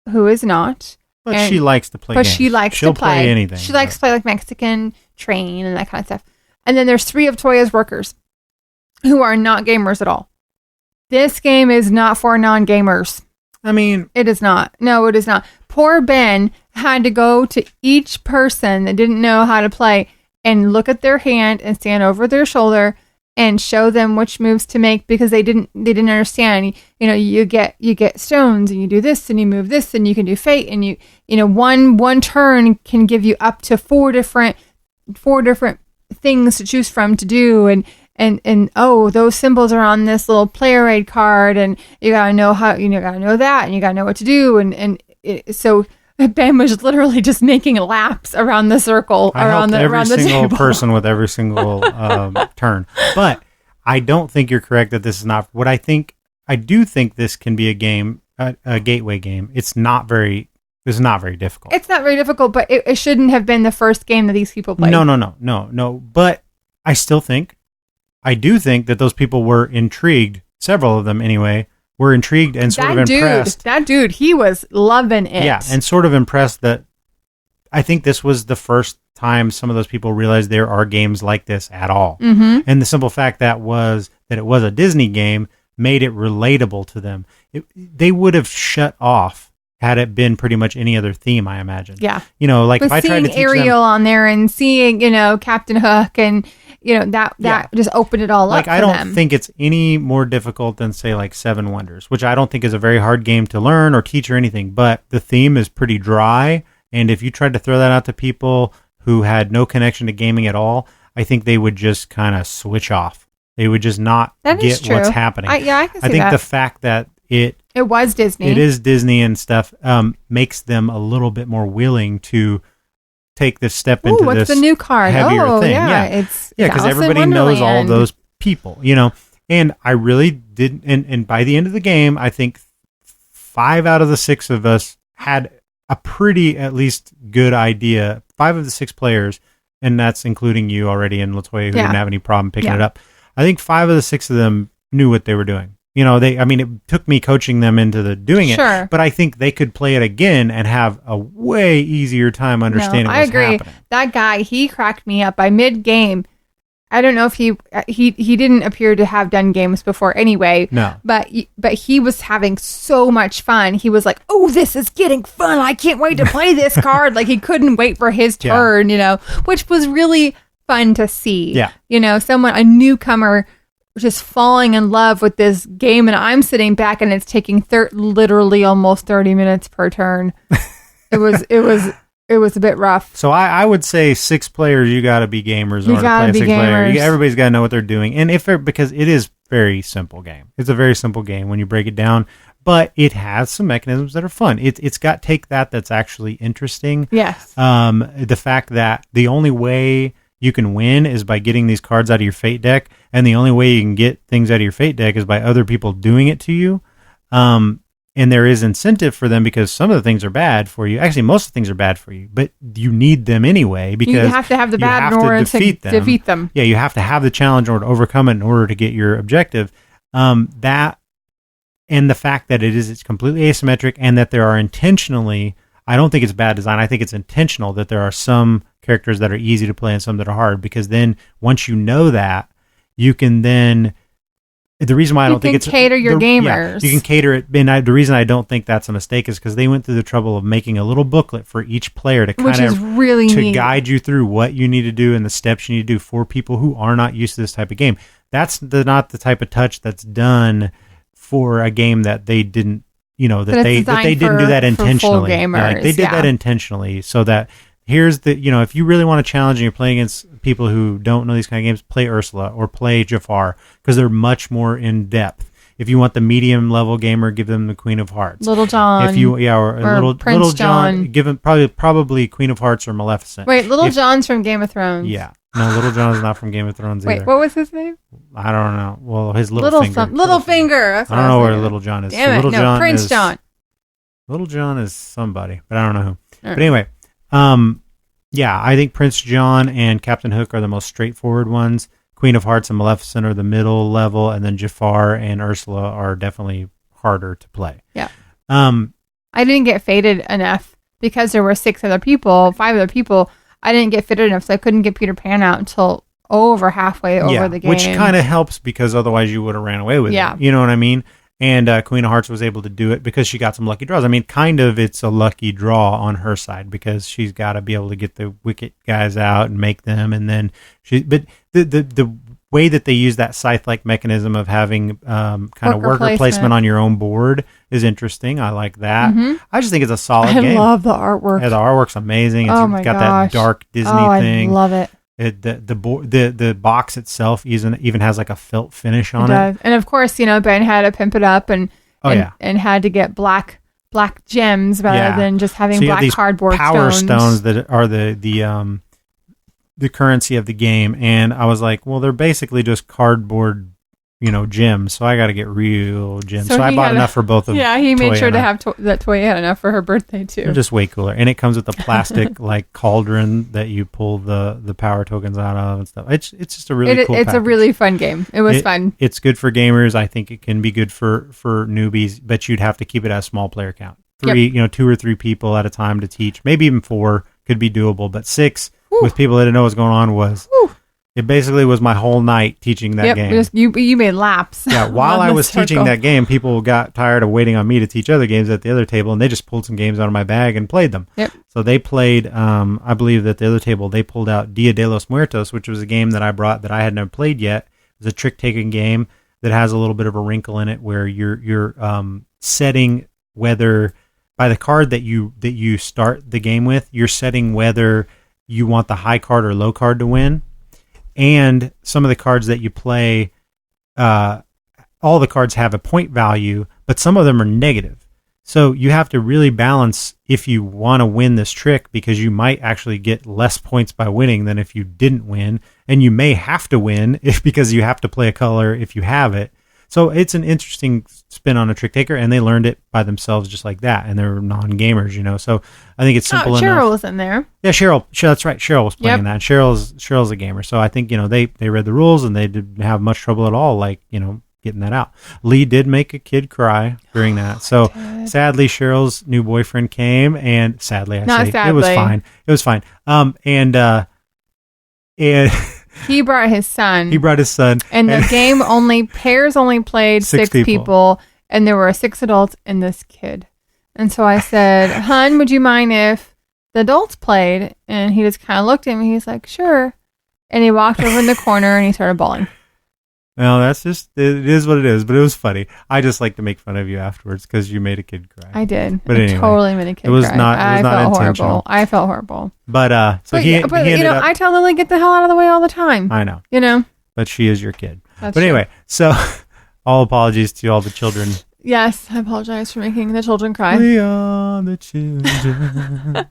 who is not. But she likes to play games. She'll play anything. She likes to play like Mexican Train and that kind of stuff. And then there's 3 of Toya's workers who are not gamers at all. This game is not for non-gamers. I mean... It is not. No, it is not. Poor Ben had to go to each person that didn't know how to play and look at their hand and stand over their shoulder and show them which moves to make because they didn't understand. You get stones and you do this and you move this and you can do fate and one turn can give you up to 4 different things to choose from to do and those symbols are on this little player aid card and you gotta know that and you gotta know what to do so Ben was literally just making laps around the circle around the every single table. person with every single turn. But I don't think you're correct that this is not what I think. I do think this can be a game, a gateway game. It's not very difficult. It's not very difficult, but it shouldn't have been the first game that these people played. No. But I do think that those people were intrigued. Several of them, anyway, were intrigued and sort of impressed. That dude, he was loving it. Yeah, and sort of impressed that I think this was the first time some of those people realized there are games like this at all. Mm-hmm. And the simple fact that it was a Disney game made it relatable to them. They would have shut off had it been pretty much any other theme, I imagine. Yeah. Like if I tried to teach Ariel on there and seeing, Captain Hook and, that just opened it all up for I don't them. think it's any more difficult than, say, like 7 Wonders, which I don't think is a very hard game to learn or teach or anything, but the theme is pretty dry, and if you tried to throw that out to people who had no connection to gaming at all, I think they would just kind of switch off. They would just not get what's happening. I can see that. I think the fact that it was Disney. It is Disney and stuff. Makes them a little bit more willing to take this step into what's this the new card? heavier thing. It's because everybody knows all those people. And I really did. And by the end of the game, I think 5 out of the 6 of us had a pretty at least good idea. 5 of the 6 players, and that's including you already and LaToya, who didn't have any problem picking it up. I think 5 of the 6 of them knew what they were doing. It took me coaching them into doing it, but I think they could play it again and have a way easier time understanding what's happening. I agree. That guy, he cracked me up by mid-game. I don't know if he didn't appear to have done games before anyway. No. But he was having so much fun. He was like, "Oh, this is getting fun. I can't wait to play this card." Like he couldn't wait for his turn, which was really fun to see. Yeah. A newcomer just falling in love with this game, and I'm sitting back and it's taking literally almost 30 minutes per turn. It was a bit rough. So I would say 6 players, you got to be gamers in order to play a 6 player. Everybody's got to know what they're doing. And because it is very simple game. It's a very simple game when you break it down, but it has some mechanisms that are fun. It's got take that's actually interesting. Yes. The fact that the only way you can win is by getting these cards out of your fate deck, and the only way you can get things out of your fate deck is by other people doing it to you. And there is incentive for them because some of the things are bad for you. Actually, most of the things are bad for you, but you need them anyway because you have to have the bad in order to defeat them. Yeah, you have to have the challenge in order to overcome it in order to get your objective. That and the fact that it's completely asymmetric and that there are intentionally, I don't think it's bad design. I think it's intentional that there are some characters that are easy to play and some that are hard, because then once you know that, you can then... The reason why I don't think it's... You can cater your gamers. Yeah, you can cater it. And the reason I don't think that's a mistake is because they went through the trouble of making a little booklet for each player to kind of... really neat. Guide you through what you need to do and the steps you need to do for people who are not used to this type of game. That's not the type of touch that's done for a game that they didn't... that they didn't do that intentionally. Gamers, they did that intentionally so that... Here's the, if you really want to challenge and you're playing against people who don't know these kind of games, play Ursula or play Jafar because they're much more in depth. If you want the medium level gamer, give them the Queen of Hearts. Little John. Or Prince Little John. Give them probably Queen of Hearts or Maleficent. Wait, John's from Game of Thrones. Yeah. No, Little John is not from Game of Thrones either. Wait, what was his name? I don't know. Well, his Little Finger. Little Finger. That's I don't know where Little John is. Damn it. No, Prince John. Little John is somebody, but I don't know who. Right. But anyway, yeah, I think Prince John and Captain Hook are the most straightforward ones. Queen of Hearts and Maleficent are the middle level, and then Jafar and Ursula are definitely harder to play. Yeah. I didn't get fated enough because there were 5 other people. I didn't get fitted enough, so I couldn't get Peter Pan out until over halfway over the game. Which kind of helps because otherwise you would have ran away with it. You know what I mean? And Queen of Hearts was able to do it because she got some lucky draws. I mean, kind of it's a lucky draw on her side because she's got to be able to get the wicked guys out and make them. And then but the way that they use that scythe-like mechanism of having kind of worker placement on your own board is interesting. I like that. Mm-hmm. I just think it's a solid game. I love the artwork. Yeah, the artwork's amazing. It's got that dark Disney thing. I love it. The box itself even has like a felt finish on it. And of course, Ben had to pimp it up and had to get black gems rather than just having black cardboard power stones that are the currency of the game. And I was like, well, they're basically just cardboard, gems. So I got to get real gems. So I bought enough for both of them. Yeah, he made sure to have that Toya had enough for her birthday too. They're just way cooler. And it comes with a plastic like cauldron that you pull the power tokens out of and stuff. It's just a really cool It's a really fun game. It was fun. It's good for gamers. I think it can be good for newbies, but you'd have to keep it at a small player count. 2 or 3 people at a time to teach. Maybe even 4 could be doable, but 6 with people that didn't know what's going on was... It basically was my whole night teaching that game. You made laps. Yeah, while I was teaching that game, people got tired of waiting on me to teach other games at the other table, and they just pulled some games out of my bag and played them. Yep. So they played, I believe that the other table, they pulled out Dia de los Muertos, which was a game that I brought that I had never played yet. It was a trick-taking game that has a little bit of a wrinkle in it where you're setting whether, by the card that you start the game with, you're setting whether you want the high card or low card to win. And some of the cards that you play, all the cards have a point value, but some of them are negative. So you have to really balance if you want to win this trick because you might actually get less points by winning than if you didn't win. And you may have to win because you have to play a color if you have it. So it's an interesting spin on a trick taker, and they learned it by themselves just like that, and they're non-gamers, So I think it's simple enough. Cheryl was in there. Yeah, Cheryl, that's right. Cheryl was playing that. Cheryl's a gamer, so I think they read the rules and they didn't have much trouble at all, getting that out. Lee did make a kid cry during that, so sadly Cheryl's new boyfriend came, and sadly it was fine. It was fine. And he brought his son. And the game pairs only played 6 people, and there were 6 adults and this kid. And so I said, "Hun, would you mind if the adults played?" And he just kind of looked at me. He's like, "Sure." And he walked over in the corner and he started bawling. Well, that's just, it is what it is, but it was funny. I just like to make fun of you afterwards because you made a kid cry. I did. But anyway, totally made a kid cry. It was not intentional. Horrible. I felt horrible. But he ended up, I tell Lily, get the hell out of the way all the time. I know. But she is your kid. That's But anyway, so all apologies to all the children. Yes, I apologize for making the children cry. We are the children.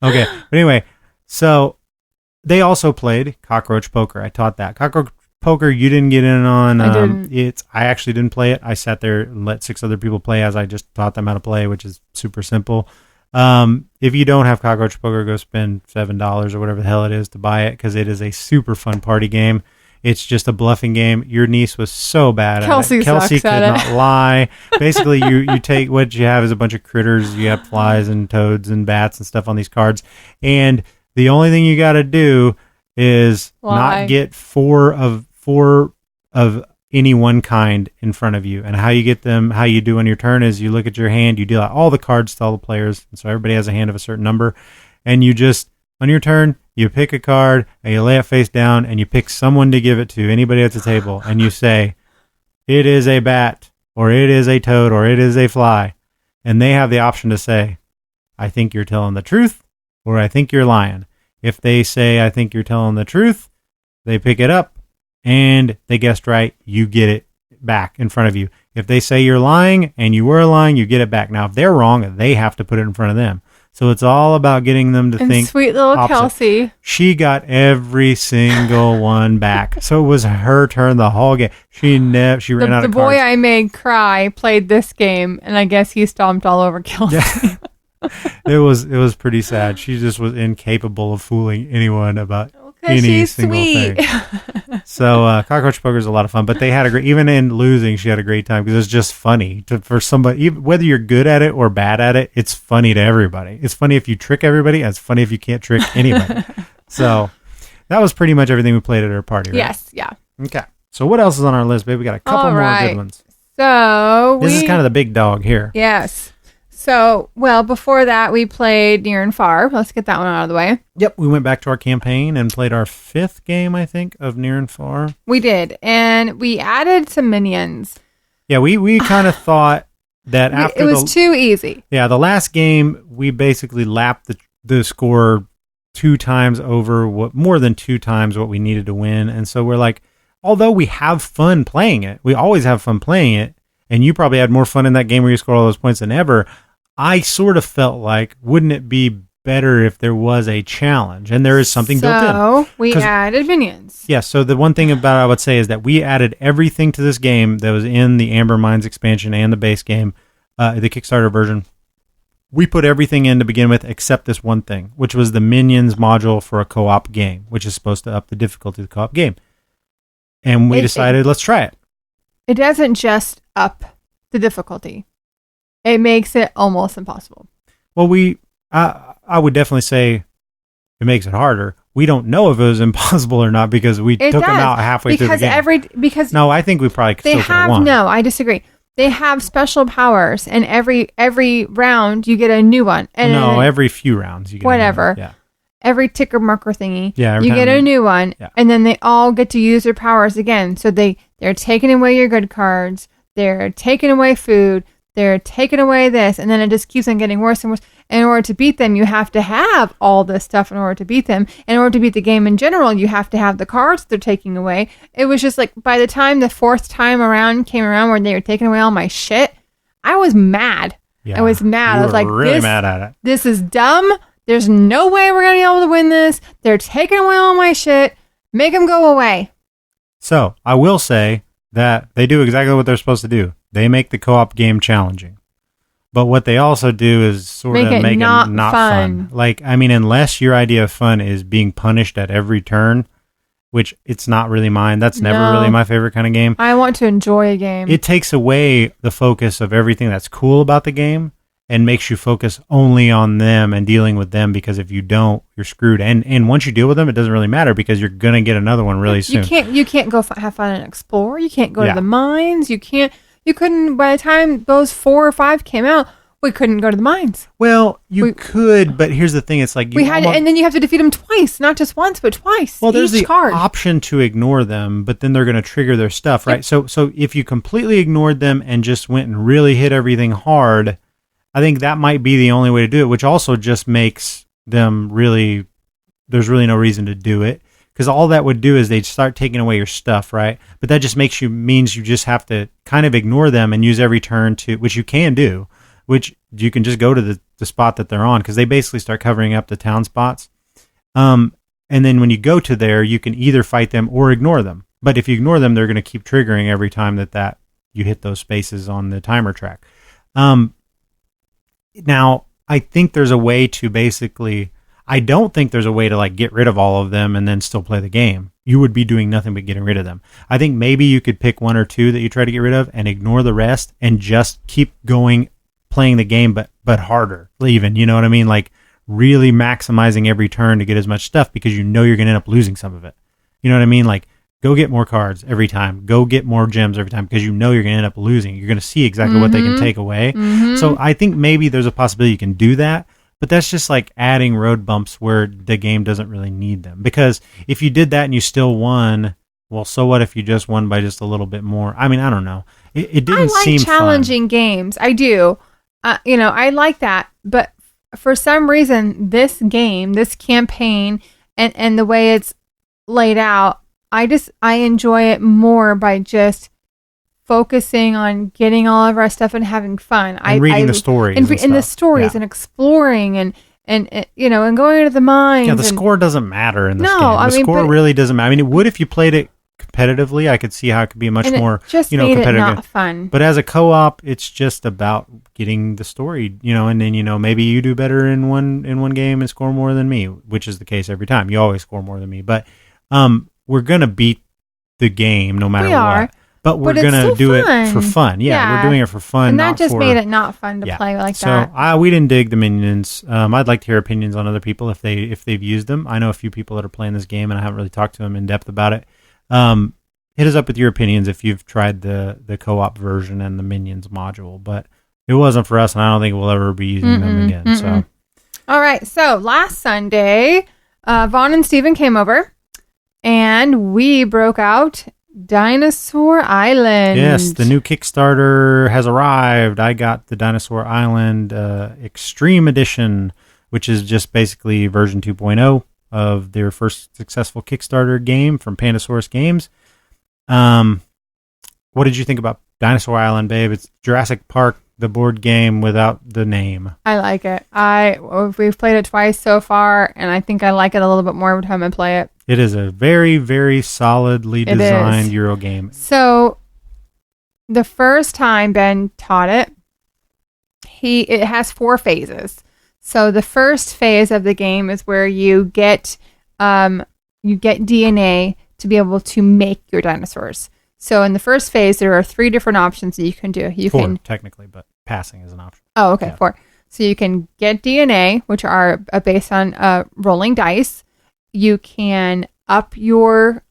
Okay, but anyway, so they also played cockroach poker. I taught that. Cockroach poker you didn't get in on. I didn't. I actually didn't play it. I sat there and let 6 other people play as I just taught them how to play, which is super simple. If you don't have cockroach poker, go spend $7 or whatever the hell it is to buy it, because it is a super fun party game. It's just a bluffing game. Your niece was so bad at Kelsey it. Kelsey sucks could at not lie. Basically, you take what you have is a bunch of critters. You have flies and toads and bats and stuff on these cards. And the only thing you got to do is not get four of any one kind in front of you. And how you get them, how you do on your turn is you look at your hand, you deal out all the cards to all the players. And so everybody has a hand of a certain number. And you just, on your turn, you pick a card and you lay it face down and you pick someone to give it to, anybody at the table, and you say, it is a bat, or it is a toad, or it is a fly. And they have the option to say, I think you're telling the truth, or I think you're lying. If they say, I think you're telling the truth, they pick it up and they guessed right, you get it back in front of you. If they say you're lying and you were lying, you get it back. Now, if they're wrong, they have to put it in front of them. So it's all about getting them to think. Sweet little opposite. Kelsey. She got every single one back. So it was her turn the whole game. She ran out of cards. The boy I made cry played this game, and I guess he stomped all over Kelsey. Yeah. It was pretty sad. She just was incapable of fooling anyone about any single thing. So cockroach poker is a lot of fun, but they had even in losing, she had a great time because it's just funny for somebody. Even, whether you're good at it or bad at it, it's funny to everybody. It's funny if you trick everybody, and it's funny if you can't trick anybody. So that was pretty much everything we played at our party, right? Yes, yeah. Okay. So what else is on our list, babe? We got a couple more good ones. So this is kind of the big dog here. Yes. So, well, before that, we played Near and Far. Let's get that one out of the way. Yep, we went back to our campaign and played our 5th game, I think, of Near and Far. We did, and we added some minions. Yeah, we kind of thought that after it was too easy. Yeah, the last game, we basically lapped the score 2 times over, more than 2 times what we needed to win. And so we're like, although we have fun playing it, we always have fun playing it, and you probably had more fun in that game where you score all those points than ever, I sort of felt like, wouldn't it be better if there was a challenge? And there is something built in. So we added minions. Yeah, so the one thing about I would say is that we added everything to this game that was in the Amber Mines expansion and the base game, the Kickstarter version. We put everything in to begin with except this one thing, which was the minions module for a co-op game, which is supposed to up the difficulty of the co-op game. And we decided, let's try it. It doesn't just up the difficulty. It makes it almost impossible. Well, I would definitely say it makes it harder. We don't know if it was impossible or not because we took them out halfway through the game. No, I think we probably still could have won. No, I disagree. They have special powers, and every round you get a new one. And every few rounds you get whatever. A new one. Yeah. Every ticker marker thingy, you get a new one, and then they all get to use their powers again. So they're taking away your good cards, they're taking away food, they're taking away this, and then it just keeps on getting worse and worse. And in order to beat them, you have to have all this stuff in order to beat them. In order to beat the game in general, you have to have the cards they're taking away. It was just like, by the time the 4th time around came around where they were taking away all my shit, I was mad. Yeah, I was mad. I was like, really mad at it. This is dumb. There's no way we're going to be able to win this. They're taking away all my shit. Make them go away. So, I will say that they do exactly what they're supposed to do. They make the co-op game challenging. But what they also do is sort of make it not fun. Like, I mean, unless your idea of fun is being punished at every turn, which it's not really mine. That's never really my favorite kind of game. I want to enjoy a game. It takes away the focus of everything that's cool about the game and makes you focus only on them and dealing with them, because if you don't, you're screwed. And once you deal with them, it doesn't really matter because you're going to get another one really soon. You can't go have fun and explore. You can't go to the mines. You couldn't, by the time those 4 or 5 came out, we couldn't go to the mines. Well, you could, but here's the thing. It's like and then you have to defeat them twice, not just once, but twice. Well, there's the card. option to ignore them, but then they're going to trigger their stuff, right? Yep. So if you completely ignored them and just went and really hit everything hard, I think that might be the only way to do it, which also just makes them really, there's really no reason to do it. because all that would do is they'd start taking away your stuff, right? But that just means you just have to kind of ignore them and use every turn to, which you can do, which you can just go to the spot that they're on, because they basically start covering up the town spots. And then when you go to there, you can either fight them or ignore them. But if you ignore them, they're going to keep triggering every time that you hit those spaces on the timer track. Now, I think there's a way to basically... I don't think there's a way to like get rid of all of them and then still play the game. You would be doing nothing but getting rid of them. I think maybe you could pick one or two that you try to get rid of and ignore the rest and just keep going, playing the game, but harder even, you know what I mean? Like really maximizing every turn to get as much stuff, because you know you're going to end up losing some of it. You know what I mean? Like go get more cards every time. Go get more gems every time, because you know you're going to end up losing. You're going to see exactly what they can take away. So I think maybe there's a possibility you can do that. But that's just like adding road bumps where the game doesn't really need them. Because if you did that and you still won, well, so what if you just won by just a little bit more? I mean, I don't know. It didn't seem fun. I like challenging games. I do. I like that. But for some reason, this game, this campaign, and the way it's laid out, I enjoy it more by just focusing on getting all of our stuff and having fun. And reading the stories. And the stories and exploring and going into the mines. Yeah, the score doesn't matter in this game. The score really doesn't matter. I mean, it would if you played it competitively. I could see how it could be much more, just competitive. It not fun. But as a co-op, it's just about getting the story, and then, maybe you do better in one game and score more than me, which is the case every time. You always score more than me. But we're going to beat the game no matter what. But we're going to do it for fun. Yeah, we're doing it for fun. And that just made it not fun to play like that. So we didn't dig the minions. I'd like to hear opinions on other people if they've used them. I know a few people that are playing this game, and I haven't really talked to them in depth about it. Hit us up with your opinions if you've tried the co-op version and the minions module. But it wasn't for us, and I don't think we'll ever be using them again. So, all right. So last Sunday, Vaughn and Steven came over, and we broke out Dinosaur Island. Yes, the new Kickstarter has arrived. I got the Dinosaur Island Extreme Edition, which is just basically version 2.0 of their first successful Kickstarter game from Pandasaurus Games. What did you think about Dinosaur Island, babe? It's Jurassic Park, the board game without the name. I like it. We've played it twice so far, and I think I like it a little bit more every time I play it. It is a very, very solidly designed Euro game. So, the first time Ben taught it, it has 4 phases. So, the first phase of the game is where you get DNA to be able to make your dinosaurs. So, in the first phase, there are 3 different options that you can do. 4, technically, but passing is an option. Oh, okay, yeah. 4. So, you can get DNA, which are based on rolling dice. You can up your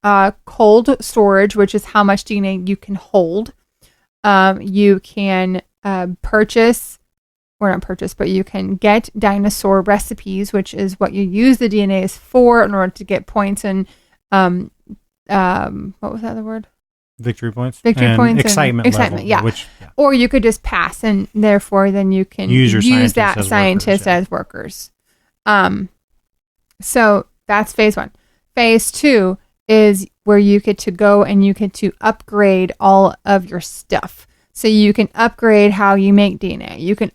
cold storage, which is how much DNA you can hold. You can but you can get dinosaur recipes, which is what you use the DNAs for in order to get points and what was the other word? Victory points. Excitement level, yeah. Or you could just pass, and therefore then you can use that scientist as workers. So that's phase 1. Phase 2 is where you get to go and you get to upgrade all of your stuff. So you can upgrade how you make DNA. You can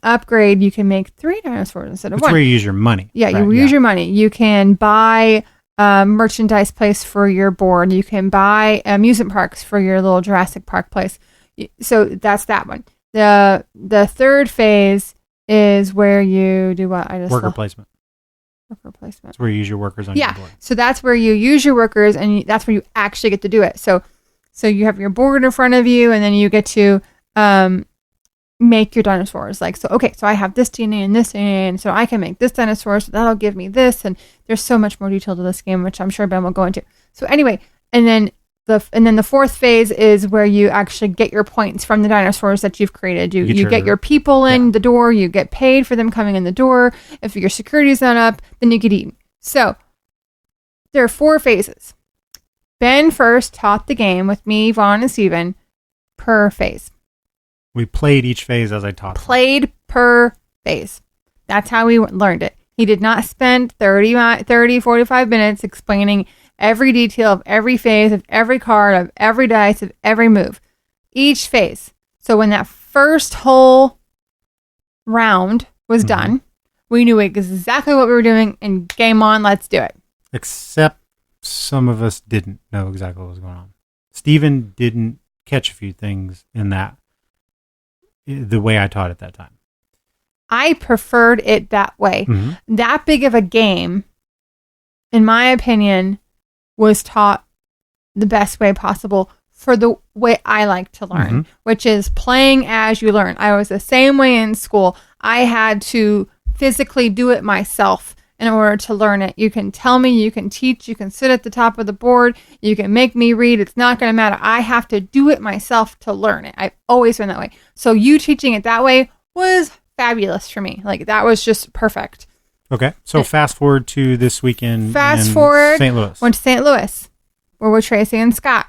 make 3 dinosaurs instead of 1. That's where you use your money. Yeah, you use your money. You can buy merchandise place for your board. You can buy amusement parks for your little Jurassic Park place. So that's that one. The third phase is where you do what? Worker placement. Worker placement. That's where you use your workers on your board. So that's where you use your workers, and that's where you actually get to do it. So you have your board in front of you, and then you get to make your dinosaurs. So I have this DNA and this DNA, and so I can make this dinosaur, so that'll give me this. And there's so much more detail to this game, which I'm sure Ben will go into. So anyway, and then the fourth phase is where you actually get your points from the dinosaurs that you've created. You get your people in the door. You get paid for them coming in the door. If your security's not up, then you get eaten. So there are 4 phases. Ben first taught the game with me, Vaughn, and Steven per phase. We played each phase as I taught them. Played per phase. That's how we learned it. He did not spend 30, 45 minutes explaining every detail of every phase, of every card, of every dice, of every move. Each phase. So when that first whole round was done, we knew exactly what we were doing and game on, let's do it. Except some of us didn't know exactly what was going on. Stephen didn't catch a few things in that, the way I taught it that time. I preferred it that way. That big of a game, in my opinion, was taught the best way possible for the way I like to learn, which is playing as you learn. I was the same way in school. I had to physically do it myself in order to learn it. You can tell me, you can teach, you can sit at the top of the board, you can make me read. It's not going to matter. I have to do it myself to learn it. I've always been that way. So you teaching it that way was fabulous for me. Like, that was just perfect. Okay. So fast forward to this weekend. Fast in forward. St. Louis. Went to St. Louis. Where were Tracy and Scott?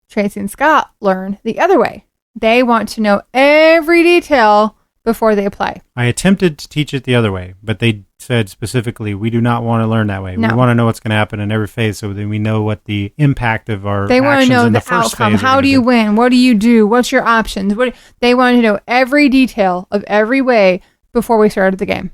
Tracy and Scott learn the other way. They want to know every detail before they play. I attempted to teach it the other way, but they said specifically, we do not want to learn that way. No. We want to know what's going to happen in every phase so that we know what the impact of our They want to actions know in the first outcome. phase are How gonna do you be. win? What do you do? What's your options? They want to know every detail of every way before we started the game,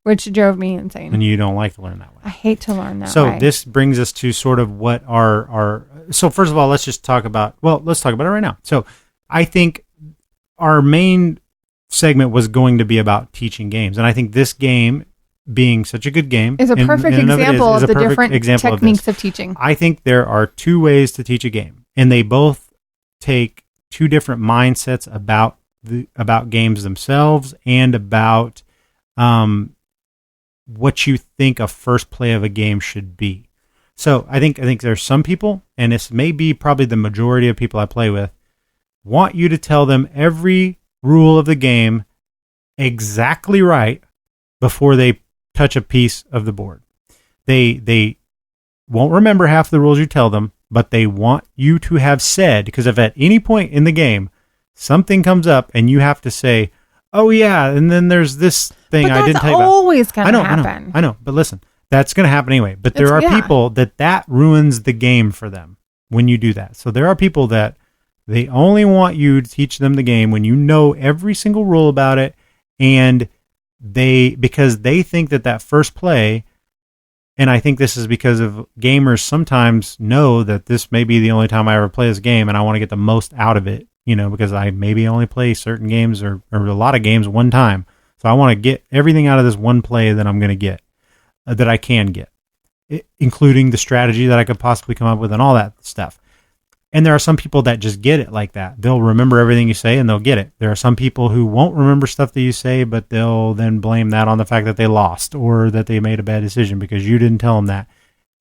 which drove me insane. And you don't like to learn that way. I hate to learn that way. So this brings us to sort of what our so first of all, let's talk about it right now. So I think our main segment was going to be about teaching games. And I think this game, being such a good game, is a perfect example of the different techniques of teaching. I think there are two ways to teach a game, and they both take two different mindsets about games themselves and about what you think a first play of a game should be. So I think there's some people, and this may be probably the majority of people I play with, want you to tell them every rule of the game exactly right before they touch a piece of the board. They won't remember half the rules you tell them, but they want you to have said, because if at any point in the game something comes up and you have to say, oh yeah, and then there's this thing I didn't tell you about. That's always going to happen. I know, but listen, that's going to happen anyway. But there are people that ruins the game for them when you do that. So there are people that they only want you to teach them the game when you know every single rule about it, and because they think that first play, and I think this is because of gamers sometimes know that this may be the only time I ever play this game, and I want to get the most out of it, because I maybe only play certain games or a lot of games one time. So I want to get everything out of this one play that I'm going to get, that I can get, including the strategy that I could possibly come up with and all that stuff. And there are some people that just get it like that. They'll remember everything you say and they'll get it. There are some people who won't remember stuff that you say, but they'll then blame that on the fact that they lost or that they made a bad decision because you didn't tell them that,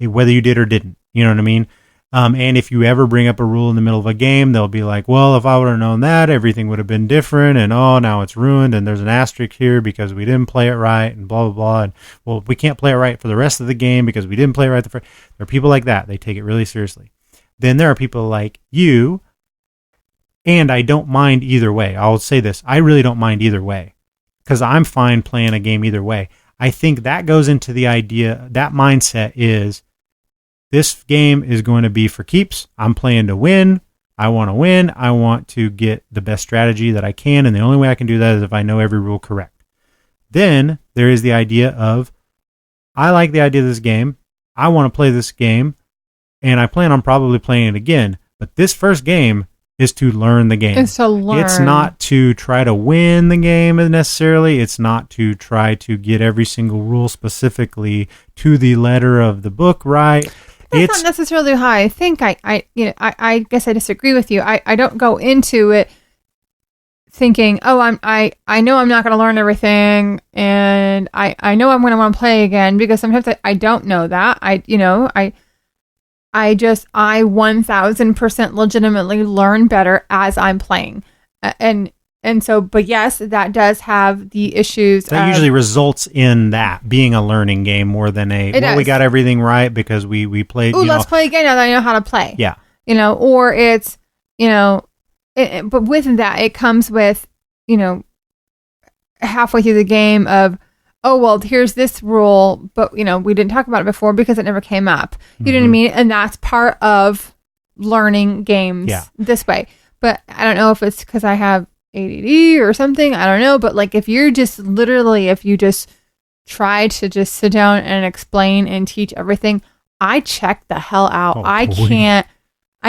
whether you did or didn't. You know what I mean? And if you ever bring up a rule in the middle of a game, they'll be like, well, if I would have known that, everything would have been different. And, oh, now it's ruined. And there's an asterisk here because we didn't play it right and blah, blah, blah. And, well, we can't play it right for the rest of the game because we didn't play it right. There are people like that. They take it really seriously. Then there are people like you, and I don't mind either way. I'll say this. I really don't mind either way because I'm fine playing a game either way. I think that goes into the idea, that mindset is this game is going to be for keeps. I'm playing to win. I want to win. I want to get the best strategy that I can, and the only way I can do that is if I know every rule correct. Then there is the idea of, I like the idea of this game. I want to play this game. And I plan on probably playing it again. But this first game is to learn the game. It's to learn. It's not to try to win the game necessarily. It's not to try to get every single rule specifically to the letter of the book right. That's not necessarily how I think. I guess I disagree with you. I don't go into it thinking, oh, I know I'm not going to learn everything, and I know I'm going to want to play again, because sometimes I don't know that. I 1000% legitimately learn better as I'm playing. And so, but yes, that does have the issues. That usually results in that being a learning game more than we got everything right because we played. Ooh, let's play again now that I know how to play. Yeah. Or it's, but with that, it comes with, halfway through the game of, oh, well, here's this rule, but, we didn't talk about it before because it never came up. You know what I mean? And that's part of learning games this way. But I don't know if it's because I have ADD or something. I don't know. But like, if you just try to just sit down and explain and teach everything, I check the hell out. Oh, I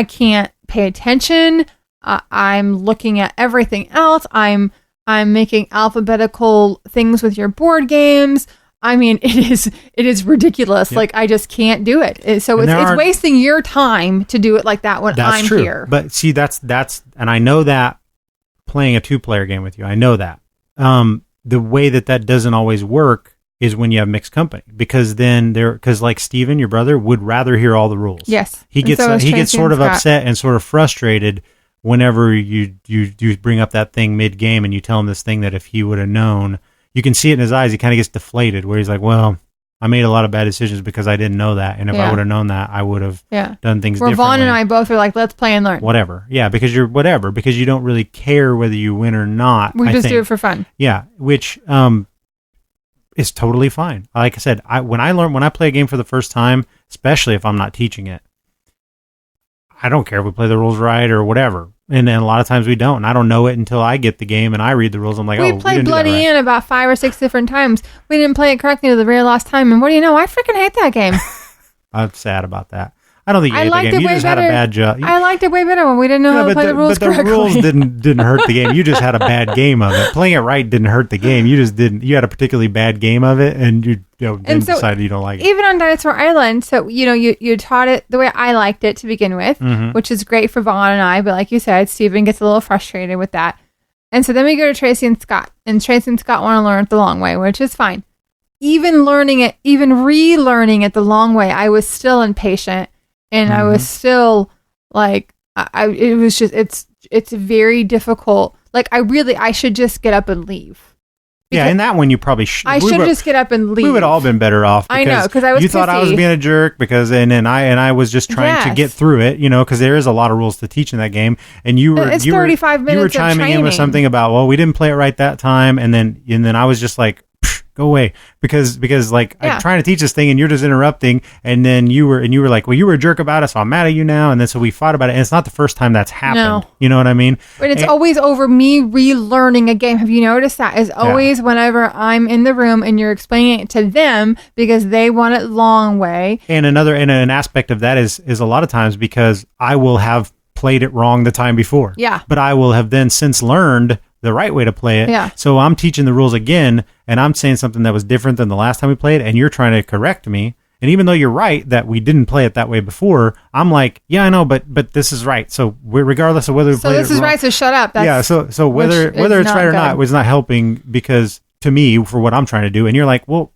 can't pay attention. I'm looking at everything else. I'm making alphabetical things with your board games. I mean, it is ridiculous. Yep. Like, I just can't do it. So it's wasting your time to do it like that when I'm true. here. But see, that's, and I know that playing a 2-player game with you, I know that. The way that doesn't always work is when you have mixed company, because like Steven, your brother, would rather hear all the rules. Yes. He gets sort of upset and sort of frustrated whenever you bring up that thing mid-game and you tell him this thing that if he would have known, you can see it in his eyes, he kind of gets deflated, where he's like, well, I made a lot of bad decisions because I didn't know that. And if I would have known that, I would have done things differently. Vaughn and I both are like, let's play and learn. Whatever. Yeah, because you don't really care whether you win or not. We just do it for fun. Yeah, which is totally fine. Like I said, when I play a game for the first time, especially if I'm not teaching it, I don't care if we play the rules right or whatever. And then a lot of times we don't. And I don't know it until I get the game and I read the rules. I'm like, we played Bloody Ann about 5 or 6 different times. We didn't play it correctly the very last time. And what do you know? I freaking hate that game. I'm sad about that. I don't think you hate the game. You just had a bad job. I liked it way better when we didn't know how to play the rules correctly. But the rules didn't hurt the game. You just had a bad game of it. Playing it right didn't hurt the game. You just didn't. You had a particularly bad game of it, and you decided you don't like it. Even on Dinosaur Island, so you taught it the way I liked it to begin with, which is great for Vaughn and I. But like you said, Steven gets a little frustrated with that. And so then we go to Tracy and Scott, and Tracy and Scott want to learn it the long way, which is fine. Even relearning it the long way, I was still impatient. And I was still like, it's very difficult. Like, I should just get up and leave. Yeah, in that one, you probably should. I should just get up and leave. We would all been better off. I know, because I was You thought I was being a jerk, and I was just trying to get through it, because there is a lot of rules to teach in that game. And you were 35 minutes you were chiming in with something about, well, we didn't play it right that time, and then I was just like, go away, because like I'm trying to teach this thing and you're just interrupting, and then you were like, well, you were a jerk about it, so I'm mad at you now. And then so we fought about it, and it's not the first time that's happened. No. You know what I mean? But it's always over me relearning a game. Have you noticed that? Is always whenever I'm in the room and you're explaining it to them because they want it long way. And an aspect of that is a lot of times because I will have played it wrong the time before. Yeah. But I will have then since learned the right way to play it. Yeah. So I'm teaching the rules again, and I'm saying something that was different than the last time we played, and you're trying to correct me. And even though you're right that we didn't play it that way before, I'm like, yeah, I know, but this is right. So regardless of whether we played it wrong. So this is right, so shut up. So whether it's right or not was not helping, because to me, for what I'm trying to do, and you're like, well,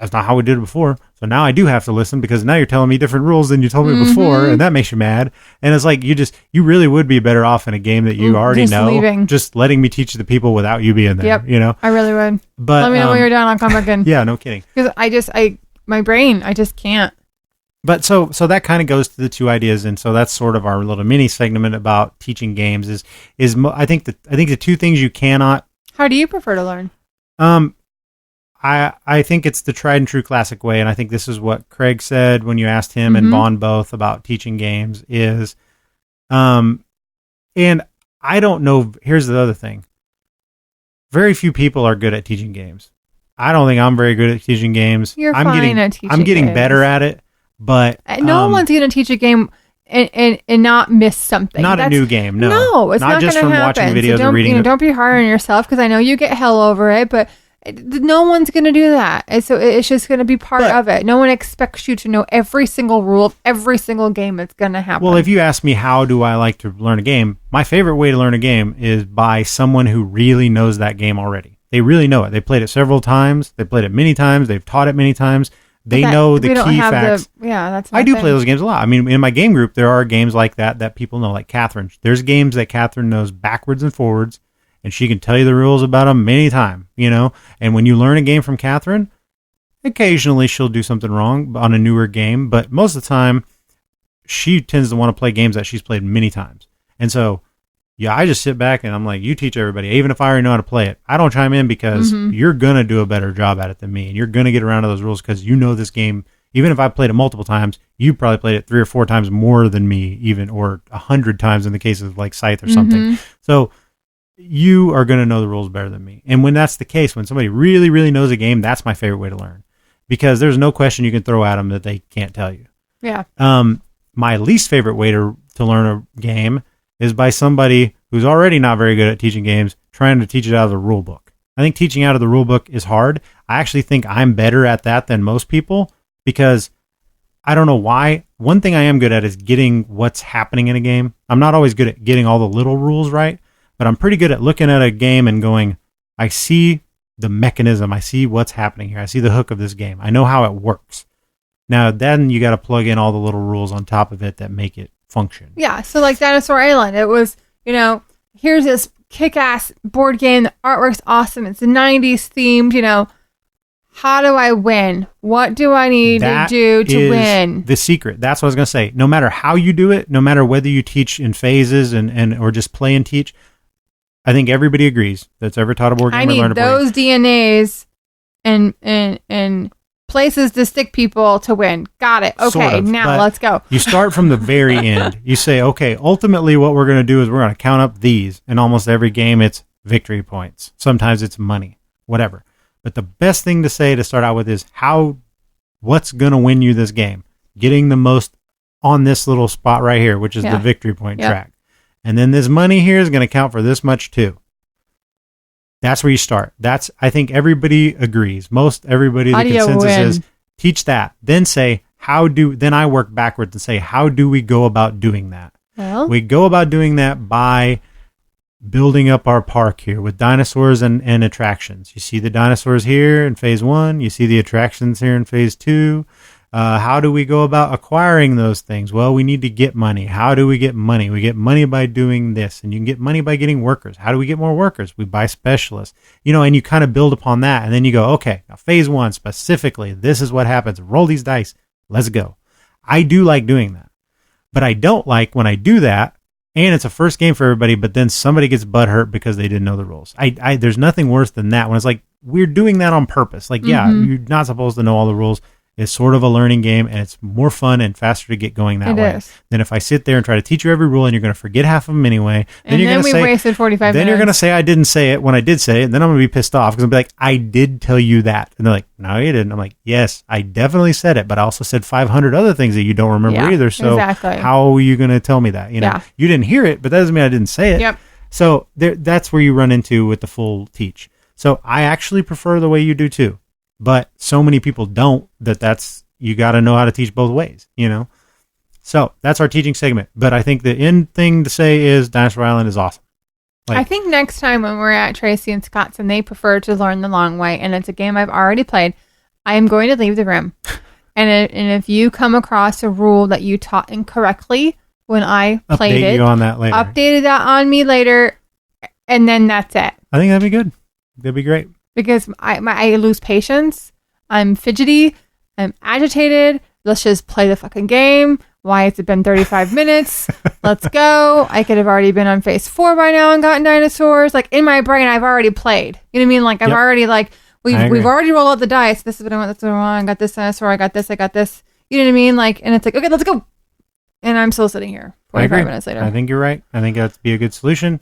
that's not how we did it before. So now I do have to listen, because now you're telling me different rules than you told me before, and that makes you mad. And it's like you really would be better off in a game that you already know, leaving. Just letting me teach the people without you being there. Yep. I really would. But let me know when you're done. I'll come back in. Yeah, no kidding. Because my brain, I just can't. But so that kind of goes to the two ideas, and so that's sort of our little mini segment about teaching games. Is I think the two things you cannot. How do you prefer to learn? I think it's the tried and true classic way, and I think this is what Craig said when you asked him and Vaughn both about teaching games is, and I don't know, here's the other thing. Very few people are good at teaching games. I don't think I'm very good at teaching games. I'm getting better at it, but no one's going to teach a game and not miss something. A new game, no. No, it's not just going to from happen. watching videos or reading. Don't be hard on yourself, because I know you get hell over it, but no one's going to do that. And so it's just going to be part of it. No one expects you to know every single rule of every single game that's going to happen. Well, if you ask me how do I like to learn a game, my favorite way to learn a game is by someone who really knows that game already. They really know it. They played it several times. They played it many times. They've taught it many times. They know the key facts. That's I do play those games a lot. I mean, in my game group, there are games like that people know, like Catherine. There's games that Catherine knows backwards and forwards, and she can tell you the rules about them many times, And when you learn a game from Catherine, occasionally she'll do something wrong on a newer game, but most of the time, she tends to want to play games that she's played many times. And so Yeah, I just sit back and I'm like, you teach everybody, even if I already know how to play it. I don't chime in because you're going to do a better job at it than me. And you're going to get around to those rules because you know this game. Even if I played it multiple times, you probably played it 3 or 4 times more than me, even, or 100 times in the case of like Scythe or something. So you are going to know the rules better than me. And when that's the case, when somebody really, really knows a game, that's my favorite way to learn. Because there's no question you can throw at them that they can't tell you. Yeah. My least favorite way to learn a game is by somebody who's already not very good at teaching games, trying to teach it out of the rule book. I think teaching out of the rule book is hard. I actually think I'm better at that than most people because I don't know why. One thing I am good at is getting what's happening in a game. I'm not always good at getting all the little rules right, but I'm pretty good at looking at a game and going, I see the mechanism. I see what's happening here. I see the hook of this game. I know how it works. Now, then you got to plug in all the little rules on top of it that make it function. Yeah, so like Dinosaur Island, it was, here's this kick-ass board game. The artwork's awesome. It's a 90s themed, How do I win? What do I need to do to win? The secret. That's what I was going to say. No matter how you do it, no matter whether you teach in phases and or just play and teach, I think everybody agrees that's ever taught a board game. I need those DNAs and places to stick people to win. Got it. Okay, sort of, now let's go. You start from the very end. You say, okay, ultimately what we're going to do is we're going to count up these. In almost every game, it's victory points. Sometimes it's money, whatever. But the best thing to say to start out with is what's going to win you this game? Getting the most on this little spot right here, which is the victory point track. And then this money here is going to count for this much too. That's where you start. I think everybody agrees. Most everybody, the consensus is teach that. Then say, then I work backwards and say, how do we go about doing that? Well, we go about doing that by building up our park here with dinosaurs and attractions. You see the dinosaurs here in phase 1. You see the attractions here in phase 2. How do we go about acquiring those things? Well, we need to get money. How do we get money? We get money by doing this, and you can get money by getting workers. How do we get more workers? We buy specialists, and you kind of build upon that. And then you go, okay, now phase 1 specifically, this is what happens. Roll these dice. Let's go. I do like doing that, but I don't like when I do that and it's a first game for everybody, but then somebody gets butthurt because they didn't know the rules. There's nothing worse than that when it's like, we're doing that on purpose. Like, yeah, you're not supposed to know all the rules. It's sort of a learning game, and it's more fun and faster to get going that way than if I sit there and try to teach you every rule, and you're going to forget half of them anyway. Then you're going to say, wasted 45 minutes. Then you're going to say I didn't say it when I did say it, and then I'm going to be pissed off because I'll be like, I did tell you that. And they're like, no, you didn't. I'm like, yes, I definitely said it, but I also said 500 other things that you don't remember either. So how are you going to tell me that? You didn't hear it, but that doesn't mean I didn't say it. Yep. So that's where you run into with the full teach. So I actually prefer the way you do too, but so many people don't you got to know how to teach both ways, So that's our teaching segment. But I think the end thing to say is Dinosaur Island is awesome. I think next time when we're at Tracy and Scott's and they prefer to learn the long way, and it's a game I've already played, I am going to leave the room. And if you come across a rule that you taught incorrectly when I played update you on that later. Updated that on me later, and then that's it. I think that'd be good. That'd be great. Because I lose patience. I'm fidgety. I'm agitated. Let's just play the fucking game. Why has it been 35 minutes? Let's go. I could have already been on phase 4 by now and gotten dinosaurs. Like, in my brain, I've already played. You know what I mean? Like, I've already, we've already rolled out the dice. This is what I want. This is what I want. I got this dinosaur. I got this. You know what I mean? Like, and it's like, okay, let's go. And I'm still sitting here 45 minutes later. I think you're right. I think that'd be a good solution.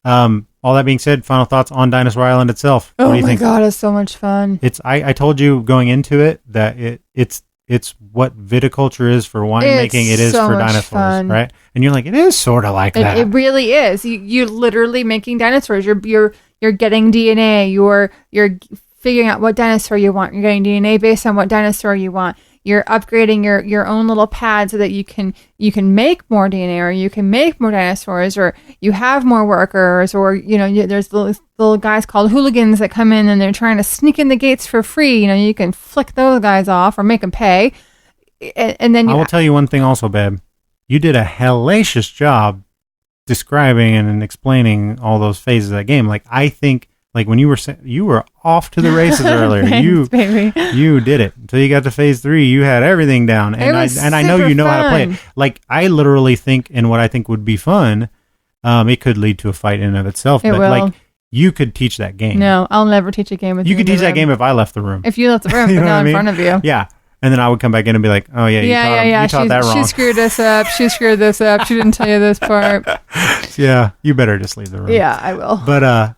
All that being said, final thoughts on Dinosaur Island itself. What do you think? God, it's so much fun. I told you going into it that it's what viticulture is for winemaking. It is for dinosaurs, fun. Right? And you're like, it is sort of like that. It really is. You're literally making dinosaurs. You're getting DNA. You're figuring out what dinosaur you want. You're getting DNA based on what dinosaur you want. You're upgrading your own little pad so that you can make more DNA, or you can make more dinosaurs, or you have more workers, or there's little guys called hooligans that come in and they're trying to sneak in the gates for free. You can flick those guys off or make them pay. And then I will tell you one thing also, babe. You did a hellacious job describing and explaining all those phases of that game. Like, I think. Like when you were off to the races earlier. Thanks, baby. You did it until you got to phase 3. You had everything down, and I know you know how to play it. Like, I literally think, and what I think would be fun It could lead to a fight in and of itself, It but will. like you could teach that game. No, I'll never teach a game with You you could in teach the that room. game if I left the room. If you left the room, You but know what not I in mean? front of you. Yeah. And then I would come back in and be like, oh, yeah, you taught that wrong. She screwed us up. She screwed this up. She didn't tell you this part. Yeah, you better just leave the room. Yeah, I will. But,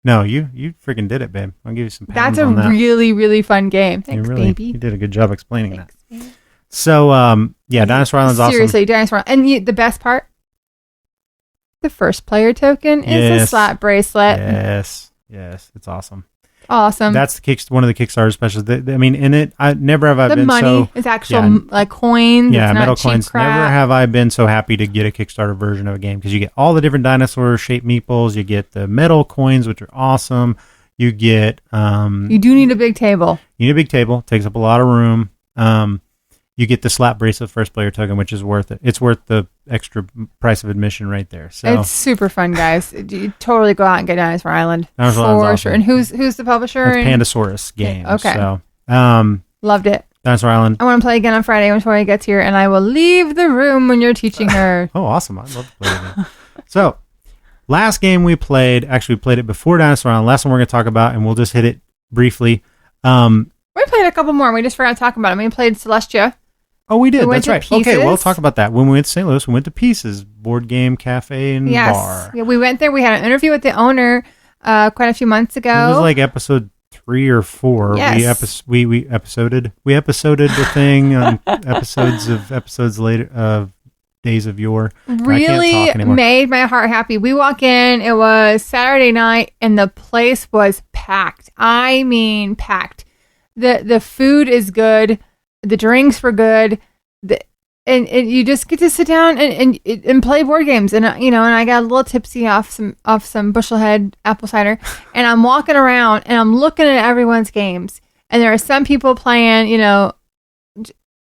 no, you freaking did it, babe. I'll give you some pounds That's a on that. really, really fun game. Thanks, You baby. did a good job explaining Thanks, that. baby. So, yeah, Dinosaur Island's awesome. Seriously, Dinosaur Island. And the best part? The first player token is a slap bracelet. Yes, it's awesome. Awesome. That's one of the Kickstarter specials. I mean, in it, never have I the been money so... is actual like coins. Yeah, it's not metal cheap coins. crap. Never have I been so happy to get a Kickstarter version of a game because you get all the different dinosaur-shaped meeples. You get the metal coins, which are awesome. You get... you do need a big table. You need a big table. Takes up a lot of room. You get the slap bracelet first player token, which is worth it. It's worth the extra price of admission right there. So It's super fun, guys. You totally go out and get Dinosaur Island. Dinosaur Island's for awesome. sure. And who's the publisher? That's And- Pandasaurus Games. Okay. So, Loved it. Dinosaur Island. I want to play again on Friday when Tori gets here, and I will leave the room when you're teaching her. Oh, awesome. I'd love to play it again. So, last game we played, actually we played it before Dinosaur Island. Last one we're going to talk about, and we'll just hit it briefly. We played a couple more. We just forgot to talk about them. We played Celestia. Oh, we did. We went That's to right. Pieces. Okay, we'll talk about that. When we went to St. Louis, we went to Pieces, board game, cafe, and bar. Yeah, we went there. We had an interview with the owner quite a few months ago. It was like episode 3 or 4. Yes. We episoded the thing on episodes later of Days of Yore. I can't Really talk anymore. made my heart happy. We walk in. It was Saturday night, and the place was packed. I mean, packed. The food is good. The drinks were good. And you just get to sit down and play board games. And and I got a little tipsy off some Bushelhead apple cider. And I'm walking around and I'm looking at everyone's games. And there are some people playing,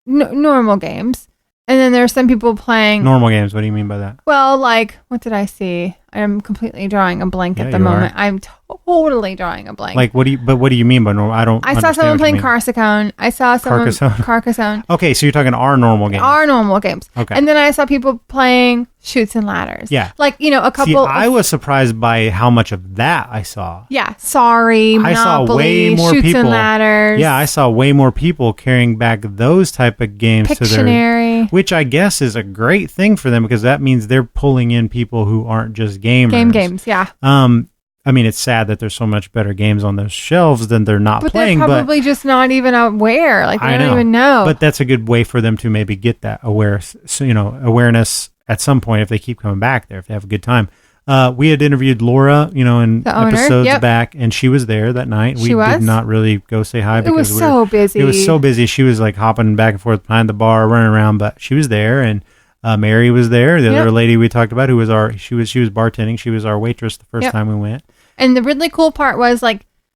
normal games. And then there are some people playing Normal games. What do you mean by that? Well, like, what did I see? I'm completely drawing a blank at the you moment. are. I'm totally drawing a blank. Like, what do you mean by normal? I don't. I saw understand someone what you playing mean. Carcassonne. I saw someone Carcassonne? Carcassonne. Okay, so you're talking our normal games. Our normal games. Okay. And then I saw people playing Chutes and Ladders. Yeah. Like, a couple. See, I was surprised by how much of that I saw. Yeah. Sorry. I saw Monopoly, way more Chutes people. and Ladders. Yeah, I saw way more people carrying back those type of games to their, Pictionary. which I guess is a great thing for them because that means they're pulling in people who aren't just gamers. Games. Yeah. I mean, it's sad that there's so much better games on those shelves than they're not But playing. they're probably just not even aware. Like, they I don't know. even know. But that's a good way for them to maybe get that awareness at some point if they keep coming back there, if they have a good time. We had interviewed Laura, in The owner, episodes yep. back, and she was there that night. She We was? did not really go say hi because it was so busy. It was so busy. She was like hopping back and forth behind the bar, running around, but she was there, and Mary was there. The Yep. other lady we talked about, who was she was bartending. She was our waitress the first Yep. time we went. And the really cool part was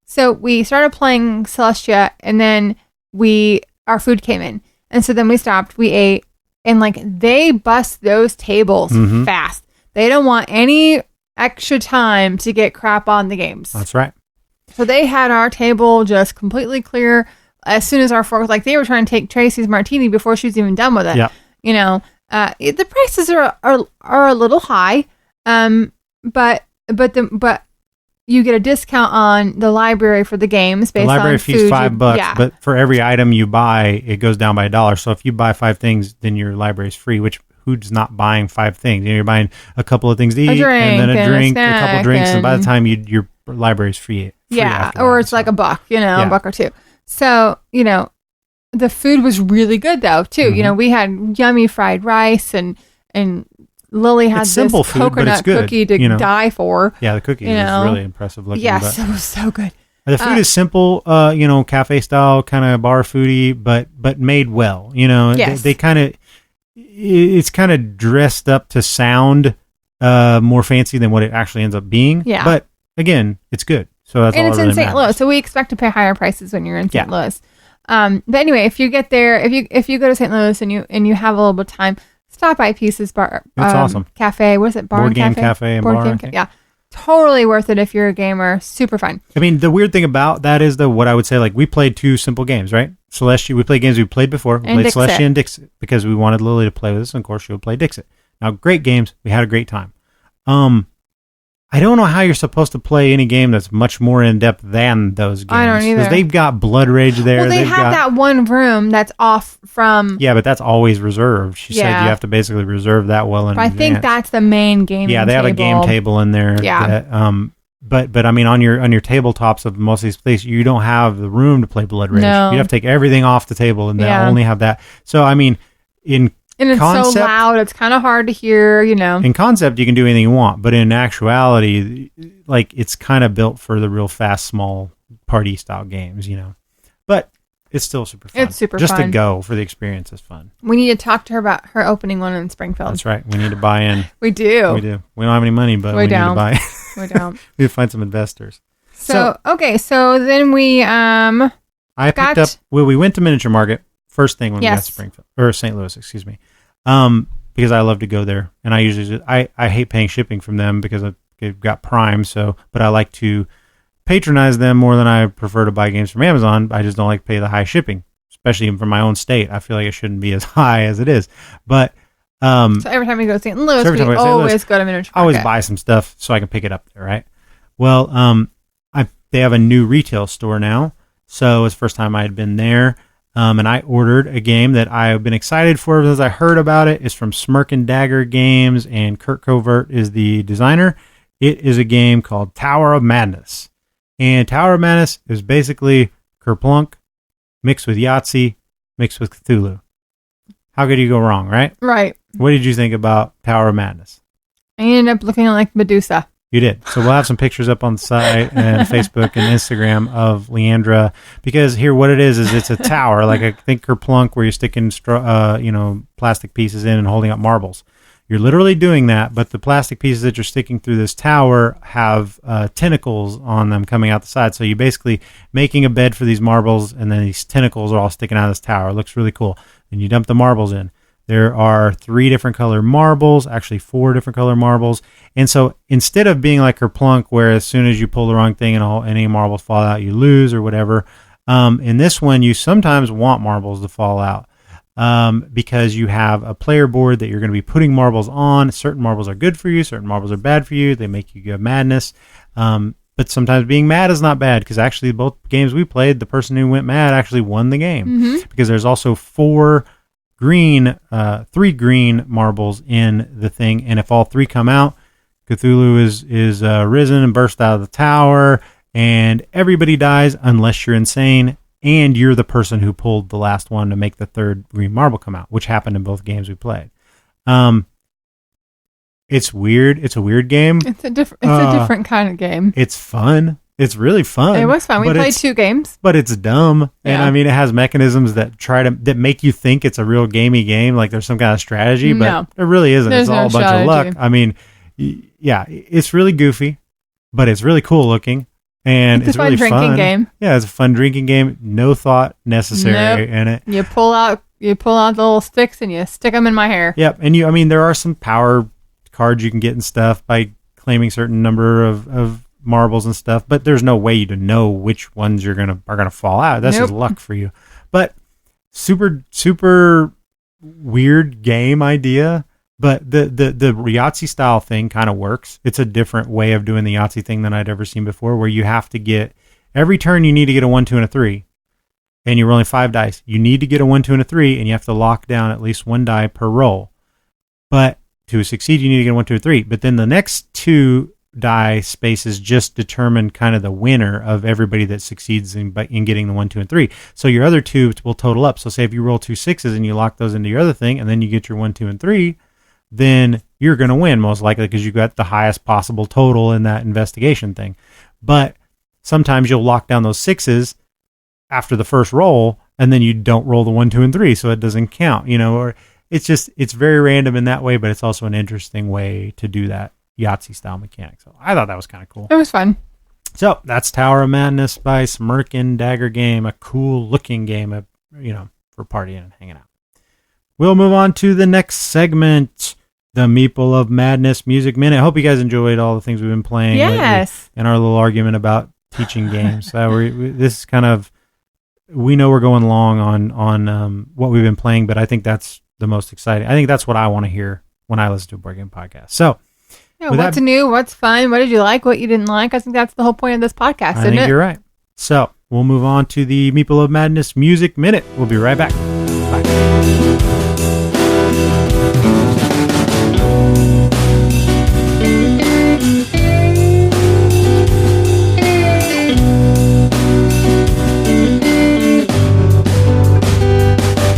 so we started playing Celestia, and then our food came in, and so then we stopped, we ate, and they bust those tables Mhm. fast. They don't want any extra time to get crap on the games. That's right. So they had our table just completely clear as soon as our fork. They were trying to take Tracy's martini before she was even done with it. Yeah. The prices are a little high, but you get a discount on the library for the games based The library on fee's food. $5, Yeah. but for every item you buy, it goes down by $1. So if you buy 5 things, then your library's free. Which who's not buying 5 things? You're buying a couple of things to eat, drink and then a and a drink, a couple snack drinks, and by the and- time your library's free. Yeah, after or that, it's so. like a buck, a Yeah. buck or two. So, the food was really good though, too. Mhm. We had yummy fried rice and Lily had It's this simple food, but coconut it's good, cookie to die for. Yeah, the cookie You know. was really impressive looking. Yes, but it was so good. the food is simple, cafe style, kind of bar foodie, but made well. Yes. They kind of, it's kind of dressed up to sound more fancy than what it actually ends up being. Yeah. But again, it's good. So that's And all it's that really in St. matters. Louis, so we expect to pay higher prices when you're in St. Yeah. Louis. But anyway, if you get there, if you go to St. Louis and you have a little bit of time, stop by Pieces Bar. It's awesome. Cafe. What is it? Bar Board and Game Cafe and Board Bar, Game I Ca- think. Yeah, totally worth it if you're a gamer. Super fun. I mean, the weird thing about that is what I would say, we played 2 simple games, right? Celestia, we played games we played before. We And played Dixit. Celestia and Dixit because we wanted Lily to play with us, and of course she would play Dixit. Now, great games. We had a great time. I don't know how you're supposed to play any game that's much more in depth than those games. I don't either. Because they've got Blood Rage there. Well, they have that one room that's off from. Yeah, but that's always reserved. She said you have to basically reserve that well in advance. I think that's the main game. Yeah, they have a game table in there. Yeah. That, but I mean, on your tabletops of most of these places, you don't have the room to play Blood Rage. No. You have to take everything off the table, and they only have that. So I mean, and it's so loud, it's kind of hard to hear, In concept, you can do anything you want, but in actuality, like, it's kind of built for the real fast, small party-style games, But it's still super fun. It's super Just fun. to go for the experience is fun. We need to talk to her about her opening one in Springfield. That's right. We need to buy in. We do. We don't have any money, but we need to buy. We don't. We need to find some investors. So then we I picked up. Well, we went to Miniature Market first thing when we got to Springfield or St. Louis, excuse me, because I love to go there, and I usually I hate paying shipping from them because they've got Prime. But I like to patronize them more than I prefer to buy games from Amazon. I just don't like to pay the high shipping, especially even from my own state. I feel like it shouldn't be as high as it is. But so every time we go to St. Louis, we always go to Miniature Market. I always buy some stuff so I can pick it up there, right? Well, they have a new retail store now, so it's the first time I had been there. And I ordered a game that I've been excited for as I heard about it. It's from Smirk and Dagger Games, and Kurt Covert is the designer. It is a game called Tower of Madness. And Tower of Madness is basically Kerplunk mixed with Yahtzee mixed with Cthulhu. How could you go wrong, right? Right. What did you think about Tower of Madness? I ended up looking like Medusa. You did. So we'll have some pictures up on the site and Facebook and Instagram of Leandra, because here what it is it's a tower, like I think Kerplunk, where you're sticking plastic pieces in and holding up marbles. You're literally doing that, but the plastic pieces that you're sticking through this tower have tentacles on them coming out the side. So you're basically making a bed for these marbles, and then these tentacles are all sticking out of this tower. It looks really cool. And you dump the marbles in. There are 3 different color marbles, actually 4 different color marbles. And so instead of being like Kerplunk, where as soon as you pull the wrong thing and any marbles fall out, you lose or whatever, in this one, you sometimes want marbles to fall out because you have a player board that you're going to be putting marbles on. Certain marbles are good for you. Certain marbles are bad for you. They make you go madness. But sometimes being mad is not bad, because actually both games we played, the person who went mad actually won the game, because there's also 3 green marbles in the thing, and if all 3 come out, Cthulhu is risen and burst out of the tower, and everybody dies unless you're insane and you're the person who pulled the last one to make the 3rd green marble come out, which happened in both games we played. It's weird. It's a weird game. It's a different kind of game. It's fun. It's really fun. It was fun. We played 2 games. But it's dumb. Yeah. And I mean, it has mechanisms that make you think it's a real gamey game, like there's some kind of strategy, but it really isn't. It's all a bunch of luck. I mean, yeah, it's really goofy, but it's really cool looking. And it's really fun. It's a fun drinking game. Yeah, it's a fun drinking game. No thought necessary in it. You pull out the little sticks and you stick them in my hair. Yep. And there are some power cards you can get and stuff by claiming certain number of marbles and stuff, but there's no way to know which ones are gonna fall out. That's just luck for you. But super weird game idea. But the Yahtzee style thing kind of works. It's a different way of doing the Yahtzee thing than I'd ever seen before, where you have to get every turn you need to get a 1, 2, and a 3, and you're rolling 5 dice. You need to get a 1, 2, and a 3, and you have to lock down at least 1 die per roll. But to succeed, you need to get a 1, 2, or 3. But then the next 2 die spaces just determine kind of the winner of everybody that succeeds in getting the 1, 2, and 3. So your other 2 will total up. So say if you roll 2 6s and you lock those into your other thing, and then you get your 1, 2, and 3, then you're going to win most likely because you got the highest possible total in that investigation thing. But sometimes you'll lock down those 6s after the first roll, and then you don't roll the 1, 2, and 3, so it doesn't count. Or it's very random in that way, but it's also an interesting way to do that Yahtzee style mechanic. So I thought that was kind of cool. It was fun. So that's Tower of Madness by Smirk and Dagger Game, a cool looking game, for partying and hanging out. We'll move on to the next segment, the Meeple of Madness Music Minute. I hope you guys enjoyed all the things we've been playing lately and our little argument about teaching games. This is kind of, we know we're going long on what we've been playing, but I think that's the most exciting. I think that's what I want to hear when I listen to a board game podcast. So Yeah, what's new? What's fun? What did you like? What you didn't like? I think that's the whole point of this podcast, isn't it? I think you're right. So we'll move on to the Meeple of Madness Music Minute. We'll be right back. Bye.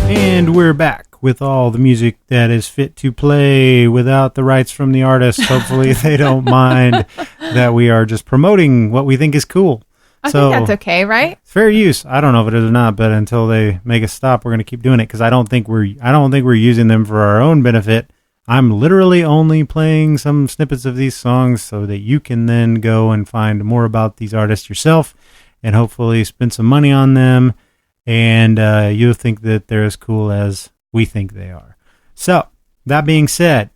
And we're back with all the music that is fit to play without the rights from the artists. Hopefully they don't mind that we are just promoting what we think is cool. I think that's okay, right? It's fair use. I don't know if it is or not, but until they make us stop, we're going to keep doing it because I don't think we're using them for our own benefit. I'm literally only playing some snippets of these songs so that you can then go and find more about these artists yourself and hopefully spend some money on them. And you'll think that they're as cool as we think they are. So, that being said,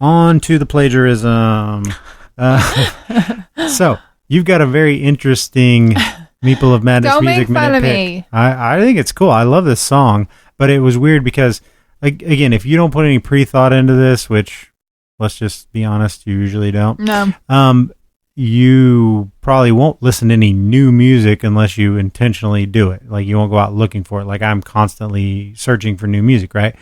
on to the plagiarism. So, you've got a very interesting Meeple of Madness music minute pick. Don't make fun of me. I think it's cool. I love this song, but it was weird because, again, if you don't put any pre-thought into this, which, let's just be honest, you usually don't. No. You probably won't listen to any new music unless you intentionally do it. Like, you won't go out looking for it. Like, I'm constantly searching for new music, right?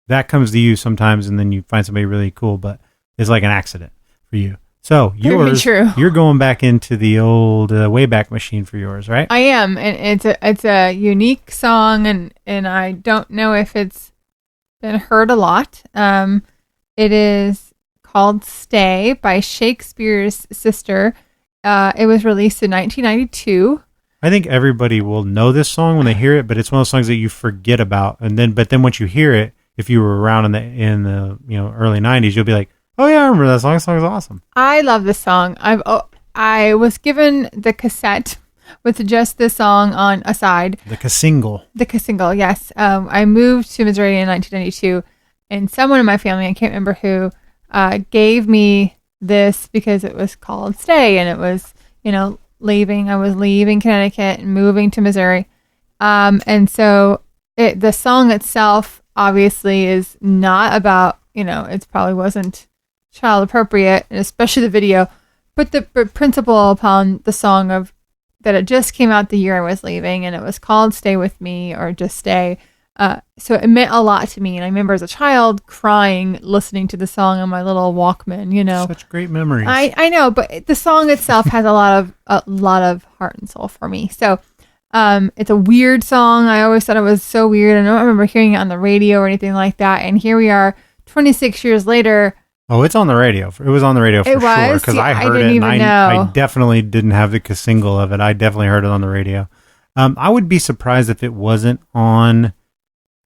That comes to you sometimes, and then you find somebody really cool, but it's like an accident for you. So, you're going back into the old Wayback Machine for yours, right? I am, and it's a unique song, and I don't know if it's been heard a lot. It is called Stay by Shakespeare's Sister. It was released in 1992. I think everybody will know this song when they hear it, but it's one of those songs that you forget about. But then once you hear it, if you were around in the early 90s, you'll be like, oh yeah, I remember that song. That song is awesome. I love this song. I was given the cassette with just this song on a side. The cassingle. Yes. I moved to Missouri in 1992, and someone in my family, I can't remember who, gave me this because it was called Stay, and it was, leaving. I was leaving Connecticut and moving to Missouri. And so the song itself obviously is not about, it probably wasn't child appropriate, and especially the video, but the principle upon the song of that it just came out the year I was leaving, and it was called Stay With Me or Just Stay. So it meant a lot to me, and I remember as a child crying listening to the song on my little Walkman. Such great memories. I know, but the song itself has a lot of heart and soul for me. So it's a weird song. I always thought it was so weird. I don't remember hearing it on the radio or anything like that. And here we are, 26 years later. Oh, it's on the radio. It was on the radio for sure because I heard it, and I definitely didn't have the single of it. I definitely heard it on the radio. I would be surprised if it wasn't on.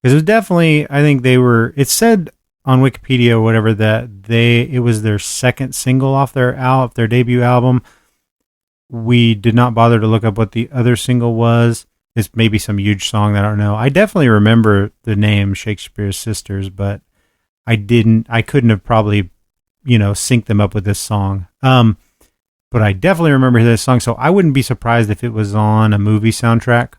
Because it was definitely, I think it said on Wikipedia or whatever that it was their second single off their debut album. We did not bother to look up what the other single was. It's maybe some huge song that I don't know. I definitely remember the name Shakespeare's Sisters, but I couldn't have probably, synced them up with this song. But I definitely remember this song, so I wouldn't be surprised if it was on a movie soundtrack.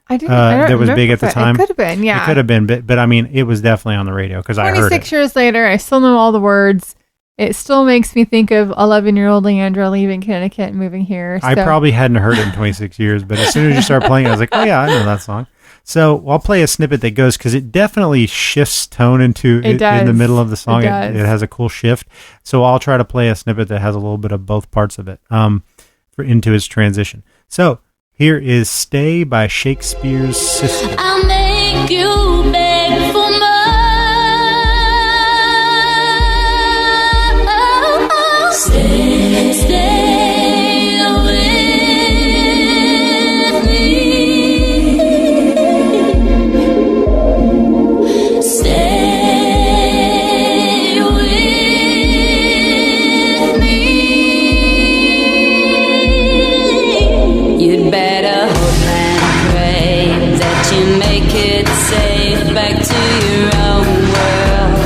I don't that was big at the time. It could have been, yeah. It could have been, but I mean, it was definitely on the radio because I heard it. 26 years later, I still know all the words. It still makes me think of 11-year-old Leandra leaving Connecticut and moving here. So. I probably hadn't heard it in 26 years, but as soon as you start playing it, I was like, oh yeah, I know that song. So I'll play a snippet that goes, because it definitely shifts tone in the middle of the song. It has a cool shift. So I'll try to play a snippet that has a little bit of both parts of it into its transition. So here is Stay by Shakespeare's Sister. I'll make you beg for more. Stay, stay with me. Stay with me. You'd better hope and pray that you make it safe back to your own world.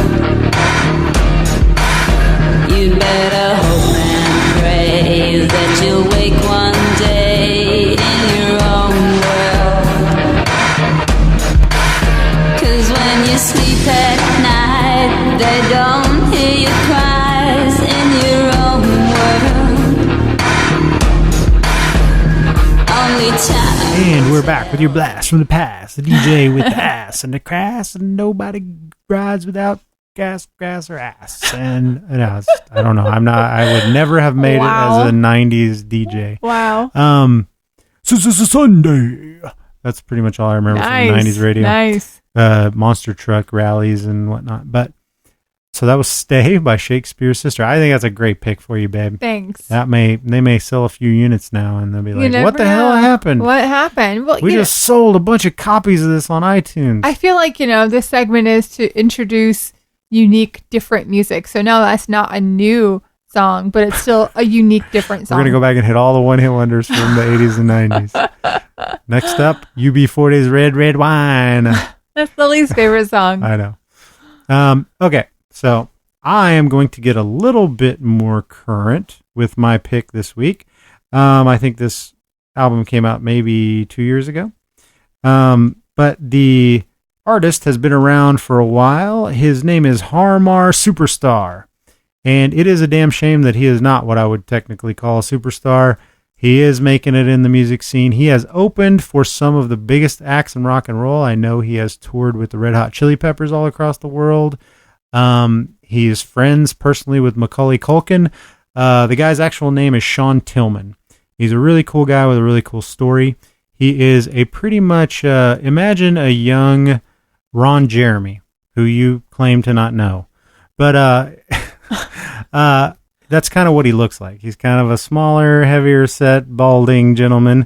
You'd better hope and pray that you'll wake one day in your own world. 'Cause when you sleep at night, they don't hear your cries in your own time. And we're back with your blast from the past. The DJ with the ass and the crass, and nobody rides without gas, grass, or ass. And I don't know. I would never have made it as a 90s DJ. Wow. Sunday. That's pretty much all I remember from the 90s radio. Nice. Monster truck rallies and whatnot. But so that was Stay by Shakespeare's Sister. I think that's a great pick for you, babe. Thanks. They may sell a few units now, and they'll be like, "What the never hell know. happened? What happened? Well, We just sold a bunch of copies of this on iTunes." I feel like, this segment is to introduce unique, different music. So no, that's not a new song, but it's still a unique, different song. We're going to go back and hit all the one-hit wonders from the 80s and 90s. Next up, UB40's Red, Red Wine. That's the least favorite song. I know. Okay, so I am going to get a little bit more current with my pick this week. I think this album came out maybe 2 years ago. But the artist has been around for a while. His name is Harmar Superstar. And it is a damn shame that he is not what I would technically call a superstar. He is making it in the music scene. He has opened for some of the biggest acts in rock and roll. I know he has toured with the Red Hot Chili Peppers all across the world. He is friends personally with Macaulay Culkin. The guy's actual name is Sean Tillman. He's a really cool guy with a really cool story. He is a pretty much, imagine a young Ron Jeremy, who you claim to not know. But that's kind of what he looks like. He's kind of a smaller, heavier set, balding gentleman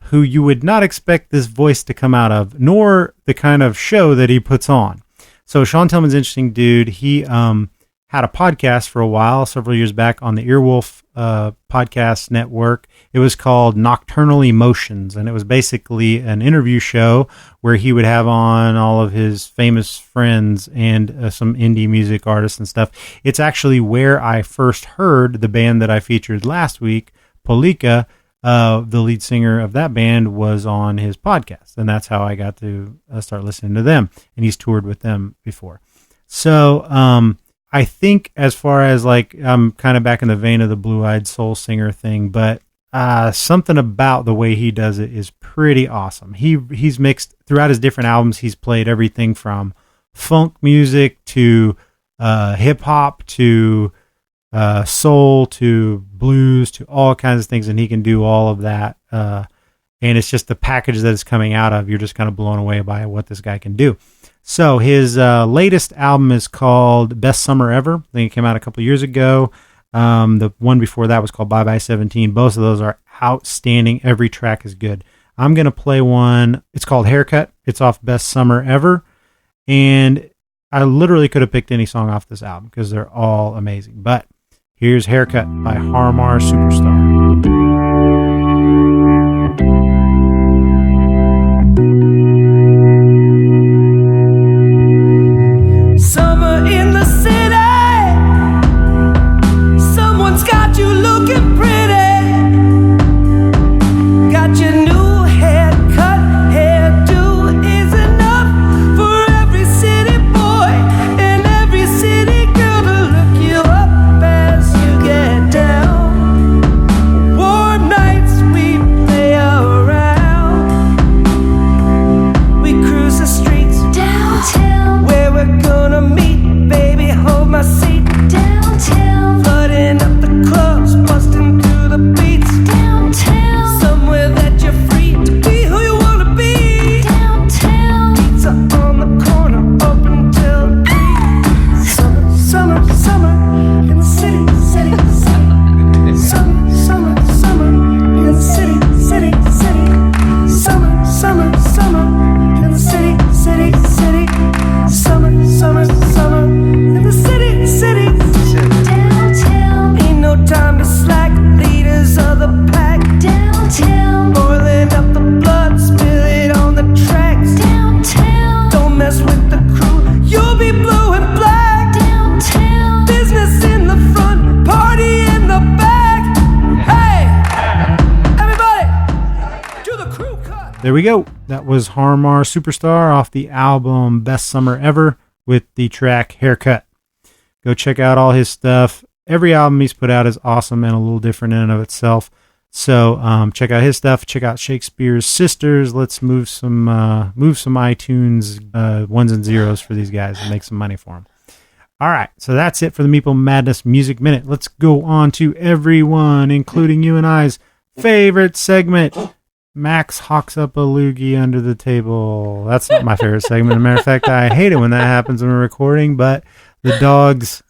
who you would not expect this voice to come out of, nor the kind of show that he puts on. So Sean Tillman's an interesting dude. He had a podcast for a while, several years back, on the Earwolf podcast network. It was called Nocturnal Emotions, and it was basically an interview show where he would have on all of his famous friends and some indie music artists and stuff. It's actually where I first heard the band that I featured last week, Polika. The lead singer of that band was on his podcast, and that's how I got to start listening to them, and he's toured with them before. So I think as far as I'm kind of back in the vein of the blue-eyed soul singer thing, but something about the way he does it is pretty awesome. He's mixed throughout his different albums. He's played everything from funk music to hip-hop to soul to blues to all kinds of things, and he can do all of that. And it's just the package that it's coming out of. You're just kind of blown away by what this guy can do. So his latest album is called Best Summer Ever. I think it came out a couple of years ago. The one before that was called Bye Bye 17. Both of those are outstanding. Every track is good. I'm going to play one. It's called Haircut. It's off Best Summer Ever. And I literally could have picked any song off this album because they're all amazing. But here's Haircut by Harmar Superstar. There we go. That was Harmar Superstar off the album Best Summer Ever with the track Haircut. Go check out all his stuff. Every album he's put out is awesome and a little different in and of itself. So check out his stuff. Check out Shakespeare's Sisters. Let's move some iTunes ones and zeros for these guys and make some money for them. All right, so that's it for the Meeple Madness Music Minute. Let's go on to everyone, including you and I's favorite segment. Max hawks up a loogie under the table. That's not my favorite segment. As a matter of fact, I hate it when that happens when we're recording, but the dogs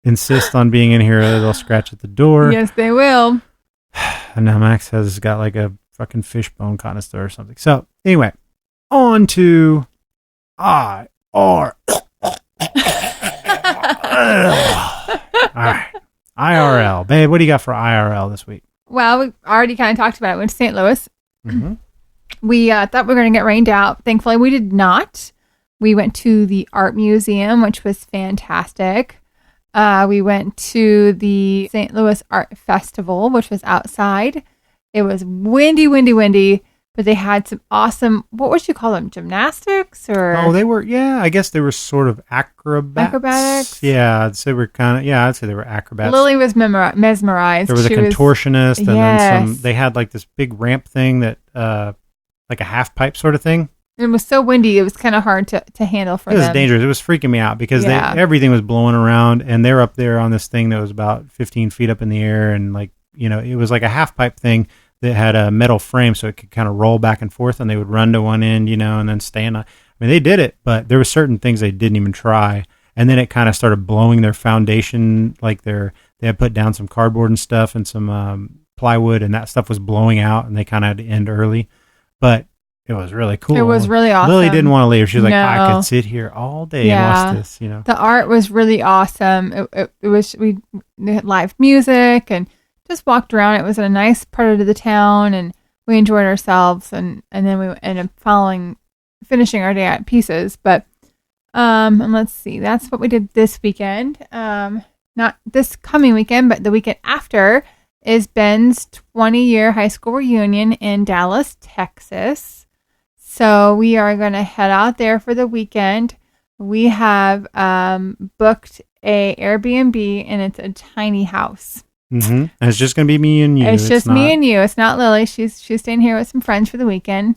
insist on being in here. They'll scratch at the door. Yes, they will. And now Max has got like a fucking fishbone connoisseur or something. So anyway, on to IR. All right. IRL. Babe, what do you got for IRL this week? Well, we already kind of talked about it. We went to St. Louis. Mm-hmm. We thought we were going to get rained out. Thankfully, we did not. We went to the art museum, which was fantastic. We went to the St. Louis Art Festival, which was outside. It was windy, but they had some awesome, what would you call them, gymnastics? Oh, they were, yeah, I guess they were sort of acrobatics. Yeah, I'd say they were acrobats. Lily was mesmerized. There was a contortionist, and then they had like this big ramp thing that, like a half pipe sort of thing. It was so windy, it was kind of hard to handle for them. It was dangerous. It was freaking me out because everything was blowing around, and they're up there on this thing that was about 15 feet up in the air, and like, it was like a half pipe thing that had a metal frame so it could kind of roll back and forth, and they would run to one end, and then stand on. I mean, they did it, but there were certain things they didn't even try. And then it kind of started blowing their foundation, like they had put down some cardboard and stuff and some plywood, and that stuff was blowing out, and they kind of had to end early. But it was really cool. It was really awesome. Lily didn't want to leave. She was like, I could sit here all day and watch this, The art was really awesome. We had live music and just walked around. It was in a nice part of the town, and we enjoyed ourselves, and then we ended up finishing our day at Pieces. But and let's see, that's what we did this weekend. Not this coming weekend, but the weekend after is Ben's 20-year high school reunion in Dallas, Texas. So we are going to head out there for the weekend. We have booked a Airbnb, and it's a tiny house. Mm-hmm. And it's just going to be me and you. It's just me and you. It's not Lily. She's staying here with some friends for the weekend.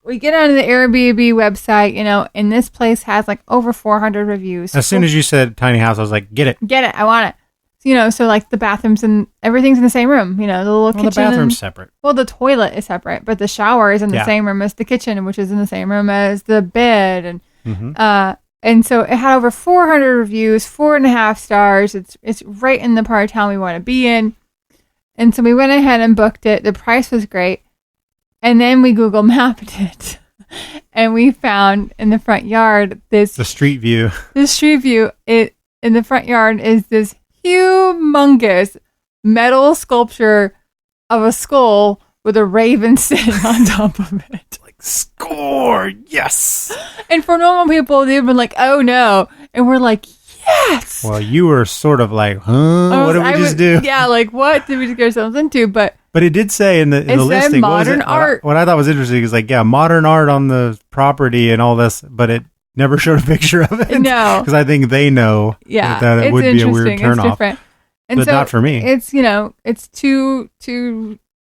We get onto the Airbnb website, and this place has like over 400 reviews. As soon as you said tiny house, I was like, get it. I want it. So like the bathrooms and everything's in the same room, the little kitchen. The bathroom's separate. Well, the toilet is separate, but the shower is in the same room as the kitchen, which is in the same room as the bed. And so it had over 400 reviews, 4.5 stars. It's right in the part of town we want to be in. And so we went ahead and booked it. The price was great. And then we Google mapped it. And we found in the front yard the street view. The street view. In the front yard is this humongous metal sculpture of a skull with a raven sitting on top of it. Like, score, yes. And for normal people, they've been like, oh no. And we're like, yes. Well, you were sort of like, huh? What did we just do? Yeah, like, what did we just get ourselves into? But it did say in the listing, modern art. What I thought was interesting is like, modern art on the property and all this, but it never showed a picture of it. No. Because I think they know that it would be a weird turnoff. It's different. And but so not for me. It's, it's two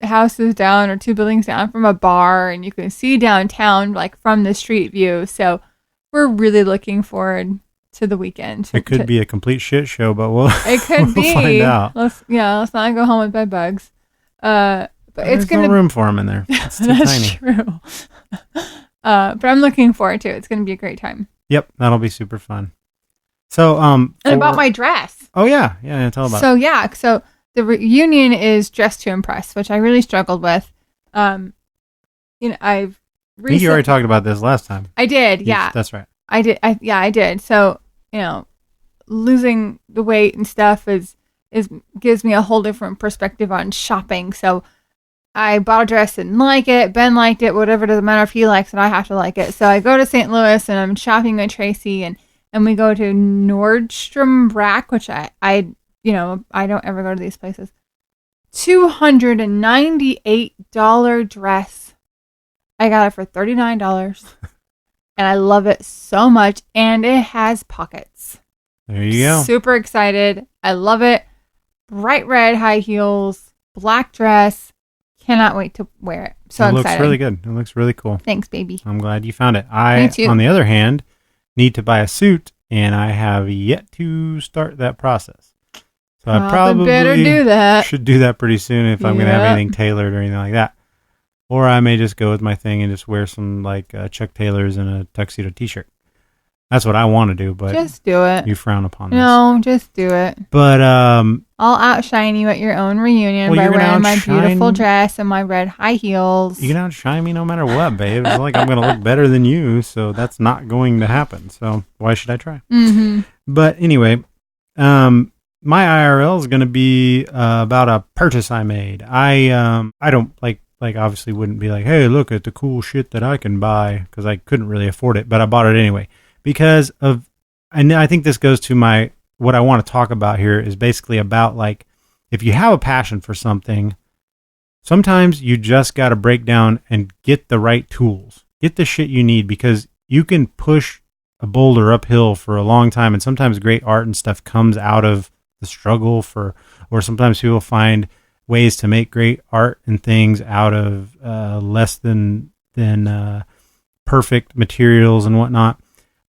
houses down or 2 buildings down from a bar, and you can see downtown like from the street view. So we're really looking forward to the weekend. It could be a complete shit show, but we'll find out. Let's not go home with bed bugs. But there's no room for them in there. It's too That's tiny. True. But I'm looking forward to it. It's going to be a great time. Yep, that'll be super fun. So, and about my dress. Oh yeah, tell about it. So the reunion is Dress to Impress, which I really struggled with. I think you already talked about this last time. I did, yeah. That's right. I did. I did. So, losing the weight and stuff gives me a whole different perspective on shopping. So I bought a dress, didn't like it. Ben liked it. Whatever, doesn't matter if he likes it, I have to like it. So I go to St. Louis and I'm shopping with Tracy, and we go to Nordstrom Rack, which I don't ever go to these places. $298 dress. I got it for $39. And I love it so much. And it has pockets. There you go. Super excited. I love it. Bright red high heels, black dress. Cannot wait to wear it. So it excited. looks really good. It looks really cool. Thanks, baby. I'm glad you found it. Me too. On the other hand, need to buy a suit, and I have yet to start that process. So I probably better do that. should do that pretty soon if I'm going to have Yep. anything tailored or anything like that. Or I may just go with my thing and just wear some like Chuck Taylors and a tuxedo t-shirt. That's what I want to do, but Just do it. you frown upon this. No, just do it. But I'll outshine you at your own reunion Well, by you're gonna wearing my outshine- beautiful dress and my red high heels. you can outshine me no matter what, babe. It's like I'm going to look better than you, so that's not going to happen. So why should I try? Mm-hmm. But anyway, my IRL is going to be about a purchase I made. I don't like obviously wouldn't be like, hey, look at the cool shit that I can buy, because I couldn't really afford it, but I bought it anyway because of. And I think this goes to what I want to talk about here is basically about like if you have a passion for something, sometimes you just got to break down and get the right tools, get the shit you need, because you can push a boulder uphill for a long time, and sometimes great art and stuff comes out of the struggle or sometimes people find ways to make great art and things out of less than perfect materials and whatnot.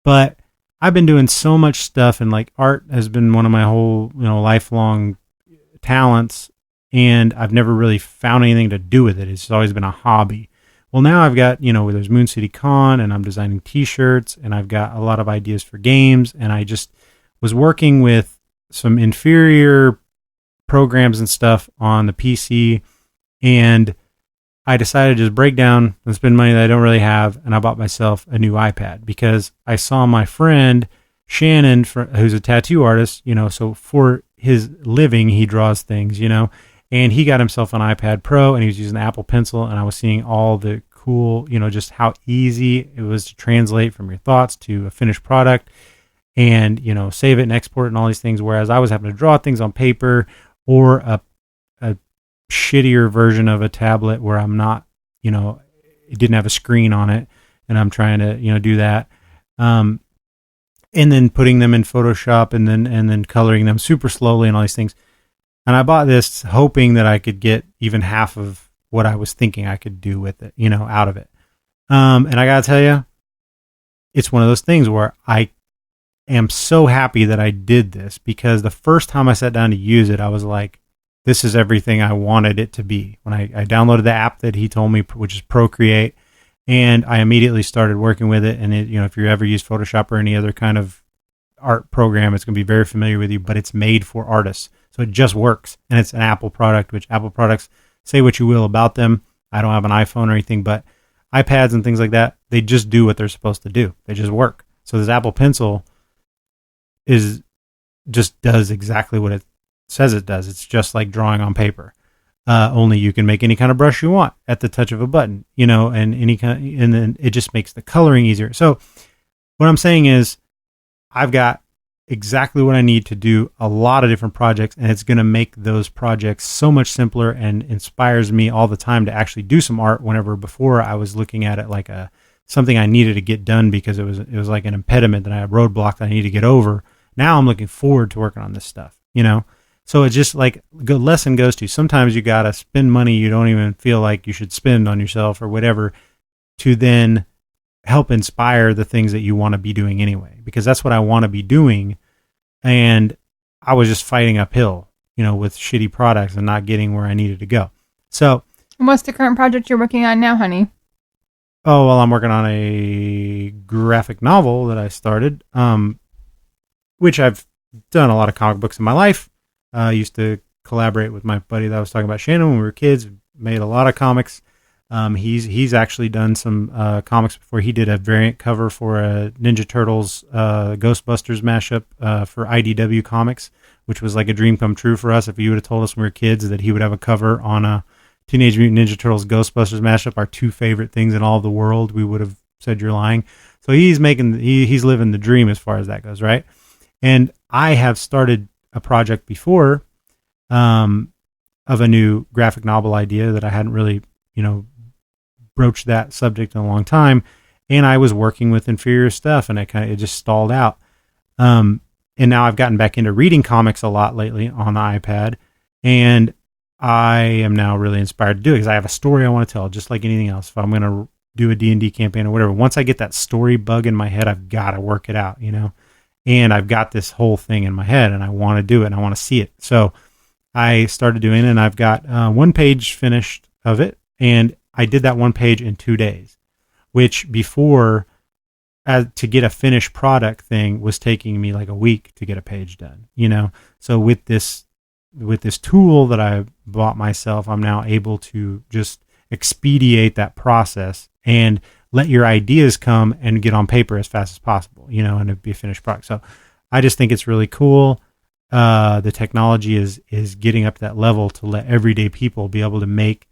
But I've been doing so much stuff, and like art has been one of my whole lifelong talents, and I've never really found anything to do with it. It's always been a hobby. Well, now I've got, there's Moon City Con, and I'm designing t-shirts, and I've got a lot of ideas for games, and I just was working with some inferior programs and stuff on the PC, and I decided to just break down and spend money that I don't really have, and I bought myself a new iPad because I saw my friend Shannon, who's a tattoo artist, so for his living he draws things, and he got himself an iPad Pro, and he was using the Apple Pencil, and I was seeing all the cool, just how easy it was to translate from your thoughts to a finished product, and save it and export it and all these things, whereas I was having to draw things on paper or a shittier version of a tablet where I'm not, it didn't have a screen on it, and I'm trying to, do that. And then putting them in Photoshop and then coloring them super slowly and all these things. And I bought this hoping that I could get even half of what I was thinking I could do with it, out of it. And I got to tell you, it's one of those things where I am so happy that I did this, because the first time I sat down to use it, I was like, this is everything I wanted it to be. When I downloaded the app that he told me, which is Procreate, and I immediately started working with it. And it, if you ever use Photoshop or any other kind of art program, it's going to be very familiar with you, but it's made for artists. So it just works. And it's an Apple product, which Apple products, say what you will about them. I don't have an iPhone or anything, but iPads and things like that, they just do what they're supposed to do. They just work. So this Apple Pencil just does exactly what it says it does. It's just like drawing on paper. Only you can make any kind of brush you want at the touch of a button, and and then it just makes the coloring easier. So what I'm saying is I've got exactly what I need to do a lot of different projects, and it's going to make those projects so much simpler and inspires me all the time to actually do some art, whenever before I was looking at it like something I needed to get done because it was like an impediment that I had, a roadblock that I need to get over. Now I'm looking forward to working on this stuff, So it's just like good lesson goes to, sometimes you got to spend money you don't even feel like you should spend on yourself or whatever, to then help inspire the things that you want to be doing anyway, because that's what I want to be doing. And I was just fighting uphill, with shitty products and not getting where I needed to go. So What's the current project you're working on now, honey? Oh, well, I'm working on a graphic novel that I started, which I've done a lot of comic books in my life. I used to collaborate with my buddy that I was talking about, Shannon, when we were kids, made a lot of comics. He's actually done some comics before. He did a variant cover for a Ninja Turtles Ghostbusters mashup for IDW Comics, which was like a dream come true for us. If you would have told us when we were kids that he would have a cover on a Teenage Mutant Ninja Turtles Ghostbusters mashup, our two favorite things in all of the world, we would have said you're lying. So he's living the dream as far as that goes, right? And I have started a project before of a new graphic novel idea that I hadn't really, broached that subject in a long time, and I was working with inferior stuff, and it just stalled out. And now I've gotten back into reading comics a lot lately on the iPad, and I am now really inspired to do it because I have a story I want to tell, just like anything else. If I'm going to do a D&D campaign or whatever, once I get that story bug in my head, I've got to work it out, and I've got this whole thing in my head and I want to do it and I want to see it. So I started doing it and I've got one page finished of it. And I did that one page in 2 days, which before to get a finished product thing was taking me like a week to get a page done, So with this tool that I bought myself, I'm now able to just expedite that process and let your ideas come and get on paper as fast as possible, and it'd be a finished product. So I just think it's really cool. The technology is getting up to that level to let everyday people be able to make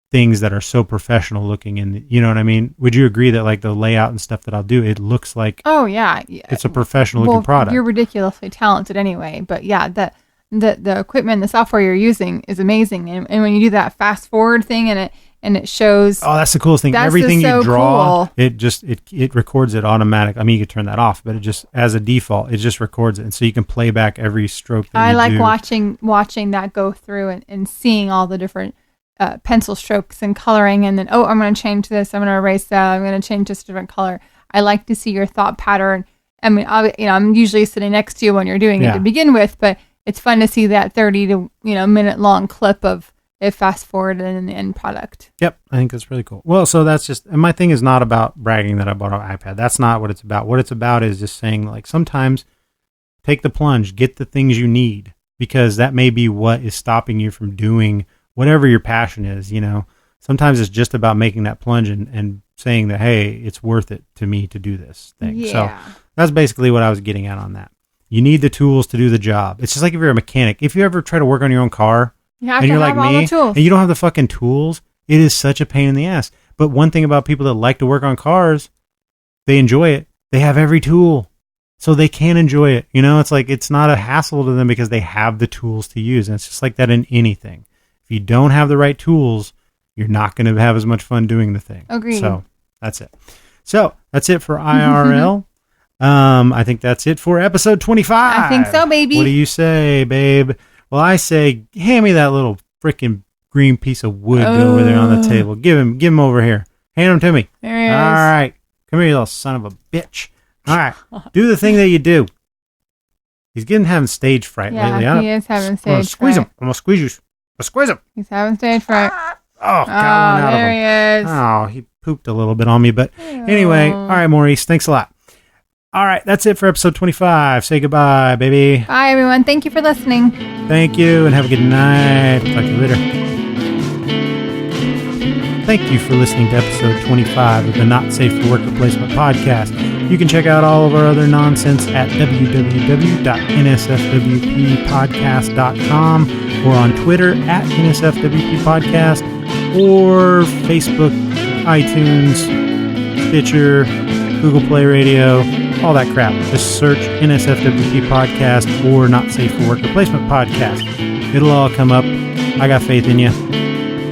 things that are so professional looking, and you know what I mean? Would you agree that like the layout and stuff that I'll do, it looks like it's a professional looking product? You're ridiculously talented anyway, but yeah, the equipment, the software you're using is amazing, and when you do that fast forward thing and it shows. Oh, that's the coolest thing. Everything you draw, cool. it records it automatic. I mean, you could turn that off, but it just, as a default, it just records it. And so you can play back every stroke that I like do. watching that go through and seeing all the different pencil strokes and coloring. And then, I'm going to change this. I'm going to erase that. I'm going to change this to a different color. I like to see your thought pattern. I mean, I'm usually sitting next to you when you're doing it to begin with, but it's fun to see that 30 to minute long clip of it fast forward in the end product. Yep, I think that's really cool. Well, so that's just, and my thing is not about bragging that I bought an iPad. That's not what it's about. What it's about is just saying, like, sometimes take the plunge, get the things you need, because that may be what is stopping you from doing whatever your passion is. Sometimes it's just about making that plunge and saying that, hey, it's worth it to me to do this thing. Yeah. So that's basically what I was getting at on that. You need the tools to do the job. It's just like if you're a mechanic. If you ever try to work on your own car, and you're like me, and you don't have the fucking tools, it is such a pain in the ass. But one thing about people that like to work on cars, they enjoy it. They have every tool, so they can enjoy it. It's like it's not a hassle to them because they have the tools to use. And it's just like that in anything. If you don't have the right tools, you're not going to have as much fun doing the thing. Agreed. So that's it. So that's it for IRL. I think that's it for episode 25. I think so, baby. What do you say, babe? Well, I say, hand me that little freaking green piece of wood over there on the table. Give him over here. Hand him to me. There he is. All right. Come here, you little son of a bitch. All right. Do the thing that you do. He's having stage fright lately. He is having stage fright. I'm going to squeeze him. I'm going to squeeze you. I'll squeeze him. He's having stage fright. Oh, got one out there of him. he is. Oh, he pooped a little bit on me. But anyway, all right, Maurice. Thanks a lot. All right, that's it for episode 25. Say goodbye, baby. Bye, everyone. Thank you for listening. Thank you, and have a good night. Talk to you later. Thank you for listening to episode 25 of the Not Safe for Work Replacement podcast. You can check out all of our other nonsense at www.nsfwppodcast.com or on Twitter at nsfwppodcast or Facebook, iTunes, Stitcher, Google Play Radio, all that crap. Just search NSFWP Podcast or Not Safe for Work Replacement Podcast. It'll all come up. I got faith in you.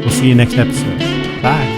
We'll see you next episode. Bye.